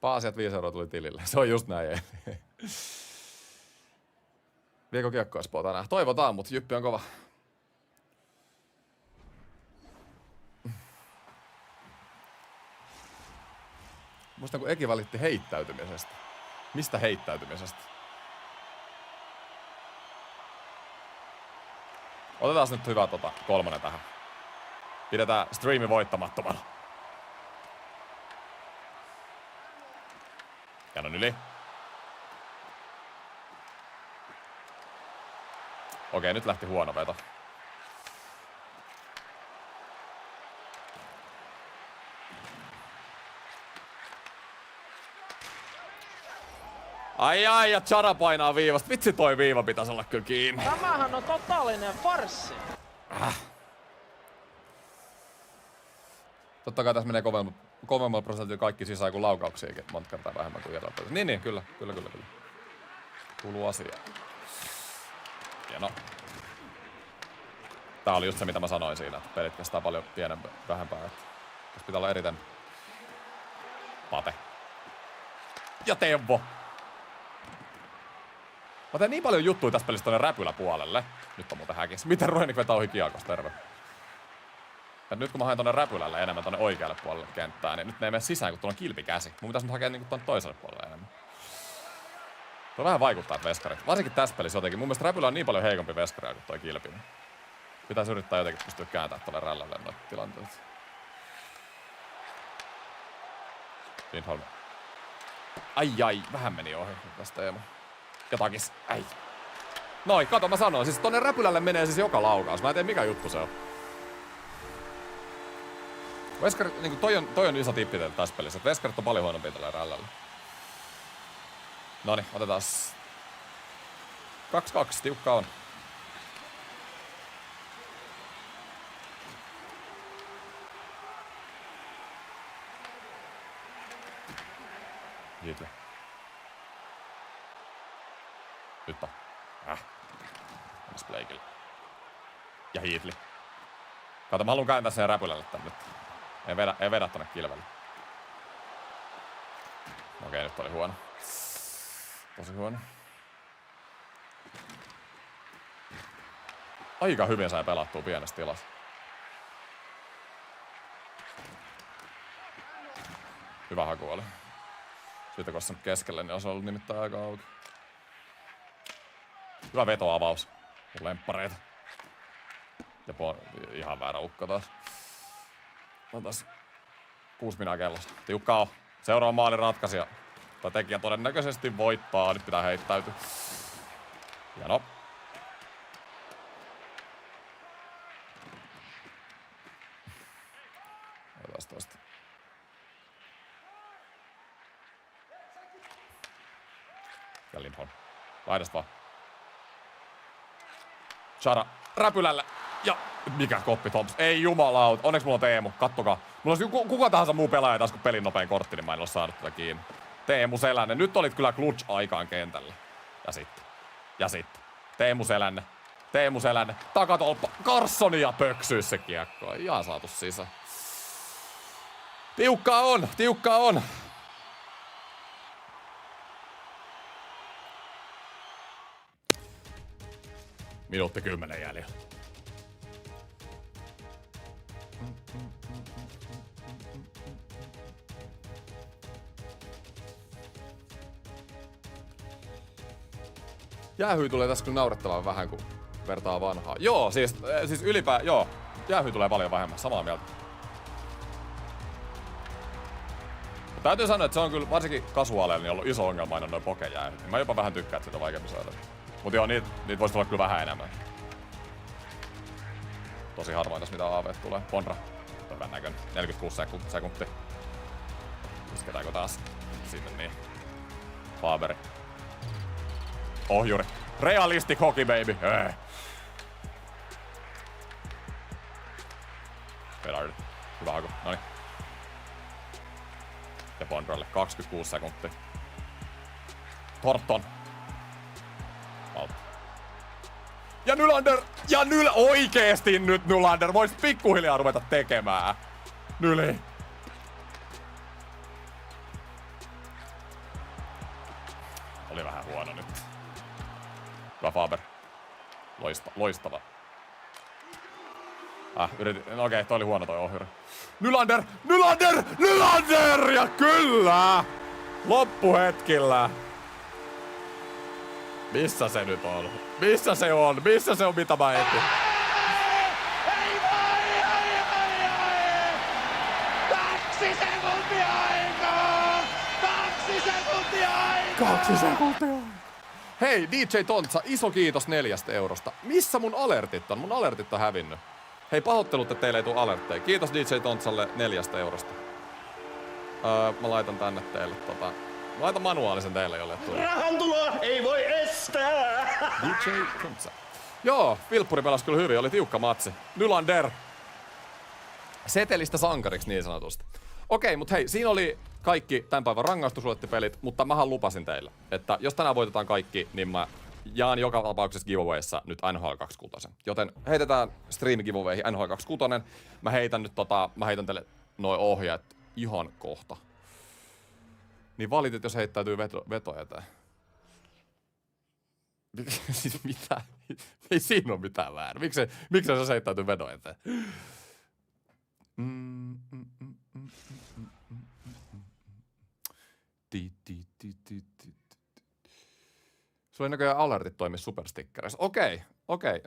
Paasiat 5 € tuli tilille, se on just näin. Viekö kiekko Espoo tänään? Toivotaan, mutta Jyppi on kova. Muistan, kun Eki valitti heittäytymisestä. Mistä heittäytymisestä? Otetaan nyt hyvä kolmonen tähän. Pidetään striimi voittamattomana. Käännon yli. Okei, nyt lähti huono veto. Ai, ja Chara painaa viivasta. Vitsi, toi viiva pitäisi olla kyllä kiinni. Tämähän on totaalinen farssi. Totta kai tässä menee kovemmalla prosentilla kaikki sisään kuin laukauksiakin. Monta kertaa vähemmän kuin vielä. Niin, kyllä. Kuuluu asiaan. Hieno. Tää oli just se, mitä mä sanoin siinä, että pelit kestää paljon vähempää. Tässä pitää olla eriten Pate. Ja Teuvo. Mä teen niin paljon juttuja tässä pelissä tonne räpyläpuolelle. Nyt on muuten häkis. Miten Roenick vetää ohi kiekosta, terve. Ja nyt kun mä haen tonne räpylälle enemmän tonne oikealle puolelle kenttää, niin nyt ne ei mene sisään, kun tuolla on kilpikäsi. Mun pitäis nyt hakea niinku tonne toiselle puolelle enemmän. Tuo vähän vaikuttaa, että veskarit. Varsinkin tässä pelissä jotenkin. Mun mielestä räpylä on niin paljon heikompi veskaria kuin toi kilpi. Pitäis yrittää jotenkin pystyä kääntämään tuolle rällälle noita tilanteita. Lindholm. Ai, vähän meni ohi tästä Eemo. Jotakis. Ai. Noi, kato mä sanoin. Siis tonne räpylälle menee siis joka laukaus. Mä en tiedä mikä juttu se on. Veskarit, niinku toi on iso tippi tässä pelissä. Veskarit on paljon huonompia tällä rällällä. Noniin, otetaan 2-2, tiukka on. Hiitli. Nyt on. Entäs Blakeille. Ja Hiitli. Kato, mä haluun kääntää sen räpylälle tän nyt. Ei vedä tonne kilvelle. Okei, nyt oli huono. Tosi huono. Aika hyvin sai pelattua pienessä tilassa. Hyvä haku oli. Siitä kun olisi keskelle, niin olisi ollut nimittäin aika auki. Hyvä vetoavaus. Lemppareita. Ja ihan väärä ukko taas. On taas 6 minaa kellossa. Tiukka on. Seuraava maalin ratkaisija. Tai tekijä todennäköisesti voittaa. Nyt pitää heittäytyä. Hieno. Otas tosta. Ja Lindholm. Laidasta vaan. Chara räpylälle. Ja mikä koppi Thompson. Ei jumalauta. Onneksi mulla on Teemu. Kattokaa. Mulla olisi kuka tahansa muu pelaaja taas kuin pelin nopein kortti, niin mä en ole saanut tätä kiinni. Teemu Selänne. Nyt olit kyllä clutch aikaan kentällä. Ja sitten. Teemu Selänne. Takatolppa. Carssonia pöksyys se kiekko. Ihan saatu sisään. Tiukkaa on. Minuutti 10 jäljellä. Jäähyy tulee tässä kyllä naurettavan vähän, kun vertaa vanhaa. Joo, siis joo. Jäähyy tulee paljon vähemmän, samaa mieltä. Täytyy sanoa, että se on kyllä varsinkin kasuaaleilla niin ollut iso ongelma aina noin pokejäähyt. Mä jopa vähän tykkään, että sitä on vaikeampi saada. Mut joo, niitä voisi tulla kyllä vähän enemmän. Tosi harvoin tässä mitä AV tulee. Ponra. Hyvän näköinen. 46 sekuntia. Isketäänkö taas? Sinne niin. Faberi. Ohjuri. Realistic hockey, baby. Bedard. Hyvä haku. Noniin. Ja Pondralle 26 sekuntia. Thornton. Valta. Ja Nylander! Oikeesti nyt Nylander! Vois pikkuhiljaa ruveta tekemään. Nyli. Oli vähän huono nyt. Hyvä Faber. Loistava. Yritin. No okei, toi oli huono toi ohjuri. Nylander! Ja kyllä! Loppuhetkillä. Missä se nyt on? Missä se on mitä mä etin? Ei voi! 2 sekuntia aikaa! 2 sekuntia! Hei, DJ Tontsa, iso kiitos 4 eurosta. Missä mun alertit on? Mun alertit on hävinnyt. Hei, pahoittelut, että teille ei tule alertteja. Kiitos DJ Tontsalle 4 eurosta. Mä laitan tänne teille mä laitan manuaalisen teille, jolle tulee. Rahan tuloa ei voi estää! DJ Tontsa. Joo, Vilppuri pelasi kyllä hyvin, oli tiukka matsi. Nylander. Setelistä sankariksi niin sanotusti. Okei, mut hei, siinä oli kaikki tämän päivän rangaistusluettipelit, mutta mähän lupasin teille, että jos tänään voitetaan kaikki, niin mä jaan joka tapauksessa giveawayssa nyt NHL 26. Joten heitetään stream giveawayhin NHL 26. Mä heitän nyt mä heitän teille noi ohjeet ihan kohta. Niin valitit, jos heittäytyy veto eteen. Siis mitä? Ei siinä ole mitään väärin. Miksi se heittäytyy vedon eteen? Sulla ei näköjään alertit toimi superstickereissä.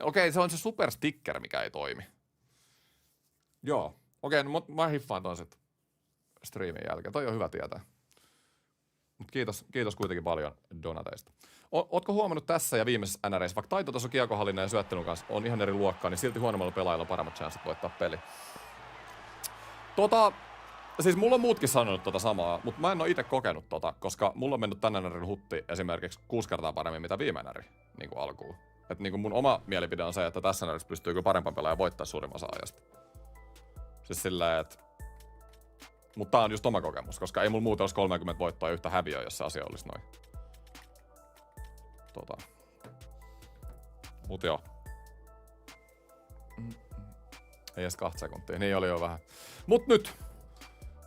Okei, se on se supersticker, mikä ei toimi. Joo. Okei, no mä hiffaan ton sit streamin jälkeen. Toi on hyvä tietää. Mut kiitos kuitenkin paljon donateista. Ootko huomannut tässä ja viimeisessä NR:issä, vaikka taitotaso kiekohallinnan ja syöttelyn kanssa on ihan eri luokkaa, niin silti huonommalla pelaajilla on paremmat chanssit voittaa peli. Siis mulla on muutkin sanonut samaa, mutta mä en oo itse kokenut koska mulla on mennyt tän NR:n hutti esimerkiksi 6 kertaa paremmin mitä viime NR niin kuin alkuun. Et niin kuin mun oma mielipide on se, että tässä NR:ssä pystyy kyllä parempaan pelaajan voittaa suurimman osa ajasta. Siis silleen, että mutta tää on just oma kokemus, koska ei mulla muuten olisi 30 voittoa yhtä häviöä, jos se asia olisi noin. Mut joo. Ei edes 2 sekuntia, niin oli jo vähän. Mut nyt!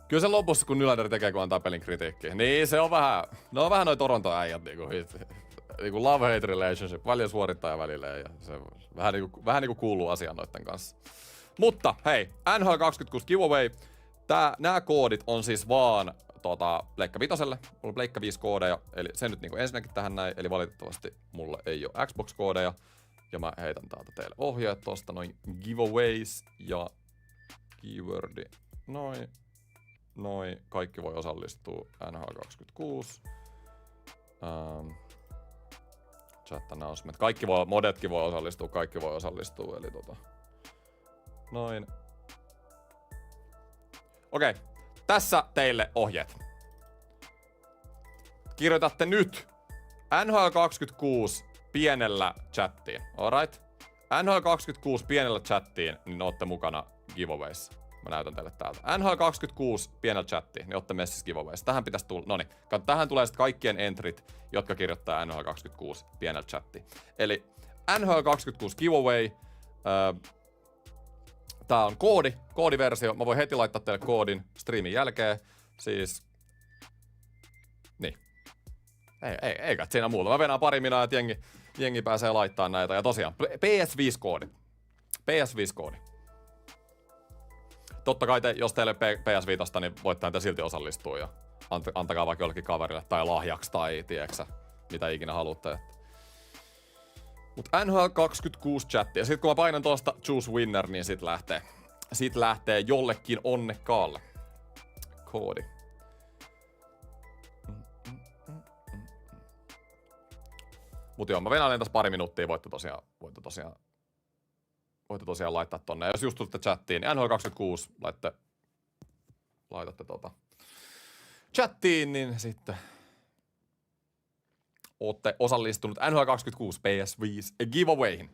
Kyllä se lopussa, kun Nylander tekee, kun antaa pelin kritiikkiä. Niin se on vähän, ne on vähän noi Toronto-äijät niinku love-hate relationship, paljon suorittaa välillä ja se vähän niinku kuuluu asiaan noitten kanssa. Mutta hei, NHL 26 giveaway. Nää koodit on siis vaan Pleikka 5:lle. Mulla on Pleikka 5 koodeja, eli se nyt niinku ensinnäkin tähän näin, eli valitettavasti mulla ei oo Xbox-koodeja. Ja mä heitän täältä teille ohjeet tosta, noin giveaways ja keywordi. Noin, kaikki voi osallistua NHL 26. Chat announcement. Kaikki voi, modetkin voi osallistua, kaikki voi osallistua, eli noin. Okei, tässä teille ohjeet. Kirjoitatte nyt NHL 26 pienellä chattiin, alright? NHL 26 pienellä chattiin, niin ootte mukana giveawayssa. Mä näytän teille täältä. NHL 26 pienellä chattiin, niin ootte messissä giveawayssa. Tähän pitäisi tulla, noniin. Tähän tulee sitten kaikkien entrit, jotka kirjoittaa NHL 26 pienellä chattiin. Eli NHL 26 giveaway. Tää on koodiversio. Mä voin heti laittaa teille koodin streamin jälkeen. Siis... Niin. Eikä siinä muuta. Mä venään pari minaa, että jengi pääsee laittaa näitä. Ja tosiaan, PS5-koodi. PS5-koodi. Totta kai jos teille PS5, niin voitte näitä silti osallistua ja antakaa vaikka jollekin kaverille tai lahjaksi tai tieksä, mitä ikinä haluatte. Mut NHL 26 chatti. Ja sit kun mä painan tuosta choose winner, niin sit lähtee jollekin onnekkaalle koodi. Mut joo, mä venailen tässä pari minuuttia, voitte tosiaan laittaa tonne. Ja jos just tulitte chattiin, niin NHL26 laitatte chattiin, niin sitten ootte osallistunut NHL26 PS5 giveawayhin.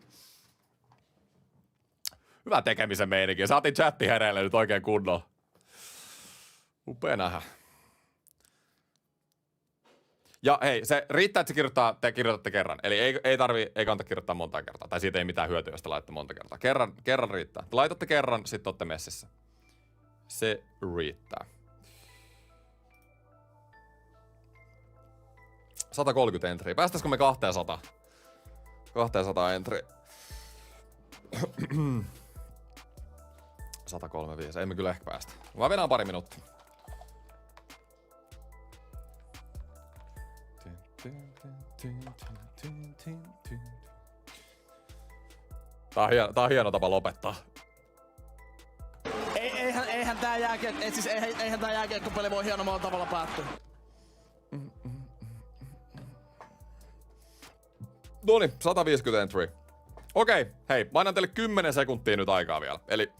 Hyvä tekemisen meininki. Saatiin chatti hereille nyt oikein kunnolla. Upea nähdä. Ja hei, se riittää, että te kirjoitatte kerran. Eli ei kannata kirjoittaa monta kertaa. Tai siitä ei mitään hyötyä, jos te laitatte monta kertaa. Kerran riittää. Te laitatte kerran, sit ootte messissä. Se riittää. 130 entryä. Päästäisikö me 200? 200 entryä. 135. Ei me kyllä ehkä päästä. Mä venään pari minuuttia. Tää on hieno tapa lopettaa. Eihän tää jääkiekkopeli voi hienommalla tavalla päättyä. Noniin, 150 entry. Okei, hei, mä annan teille 10 sekuntia nyt aikaa vielä. Eli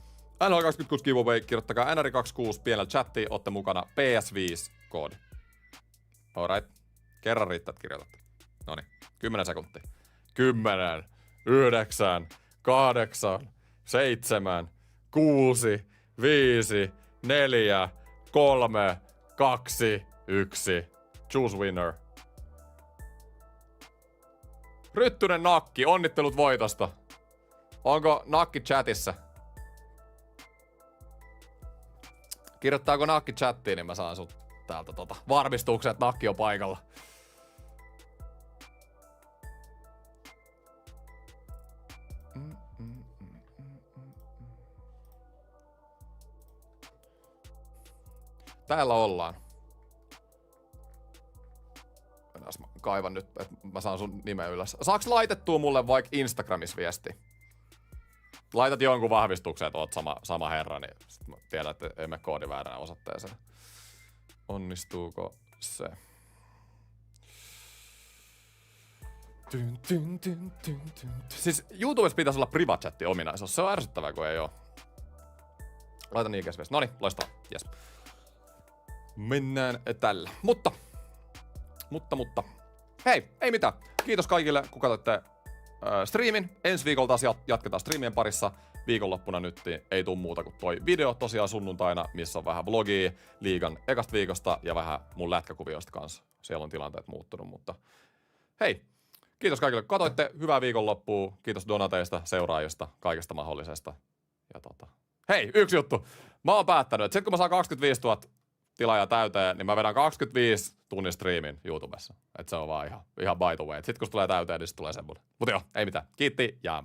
NHL26 giveaway, kirjoittakaa NR26 pienellä chattiin, ootte mukana PS5-koodi. Alright. Kerran riittää, että kirjoitatte. Noniin, 10 sekuntia. 10, 9, 8, 7, 6, 5, 4, 3, 2, 1. Choose winner. Ryttynen Nakki, onnittelut voitosta. Onko Nakki chatissa? Kirjoittaako Nakki chattiin, niin mä saan sut täältä varmistuksen, että Nakki on paikalla. Täällä ollaan. Mä kaivan nyt, että mä saan sun nimen ylös. Saaks laitettua mulle vaikka Instagramissa viesti? Laitat jonkun vahvistuksen, että oot sama herra, niin sit mä tiedän, että ei mene koodi väärään osoitteeseen. Onnistuuko se? Siis YouTubessa pitäisi olla private-chatti ominaisuus. Se on ärsyttävää, kun ei oo. Laita niin viesti. Noniin, loistaa. Jes. Mennään tällä. Mutta. Hei, ei mitään. Kiitos kaikille, kun katsoitte streamin. Ensi viikolla taas jatketaan streamien parissa. Viikonloppuna nyt ei tuu muuta kuin toi video tosiaan sunnuntaina, missä on vähän vlogia liigan ekasta viikosta ja vähän mun lätkäkuvioista kanssa. Siellä on tilanteet muuttunut, mutta hei. Kiitos kaikille, kun katsoitte. Hyvää viikonloppua. Kiitos donateista, seuraajista, kaikesta mahdollisesta. Ja hei, yksi juttu. Mä oon päättänyt, että sit kun mä saan 25 000 tilaajaa täyteen, niin mä vedän 25 tunnin striimin YouTubessa. Että se on vaan ihan by the way. Sit kun se tulee täyteen, niin se tulee semmoinen. Mut joo, ei mitään. Kiitti ja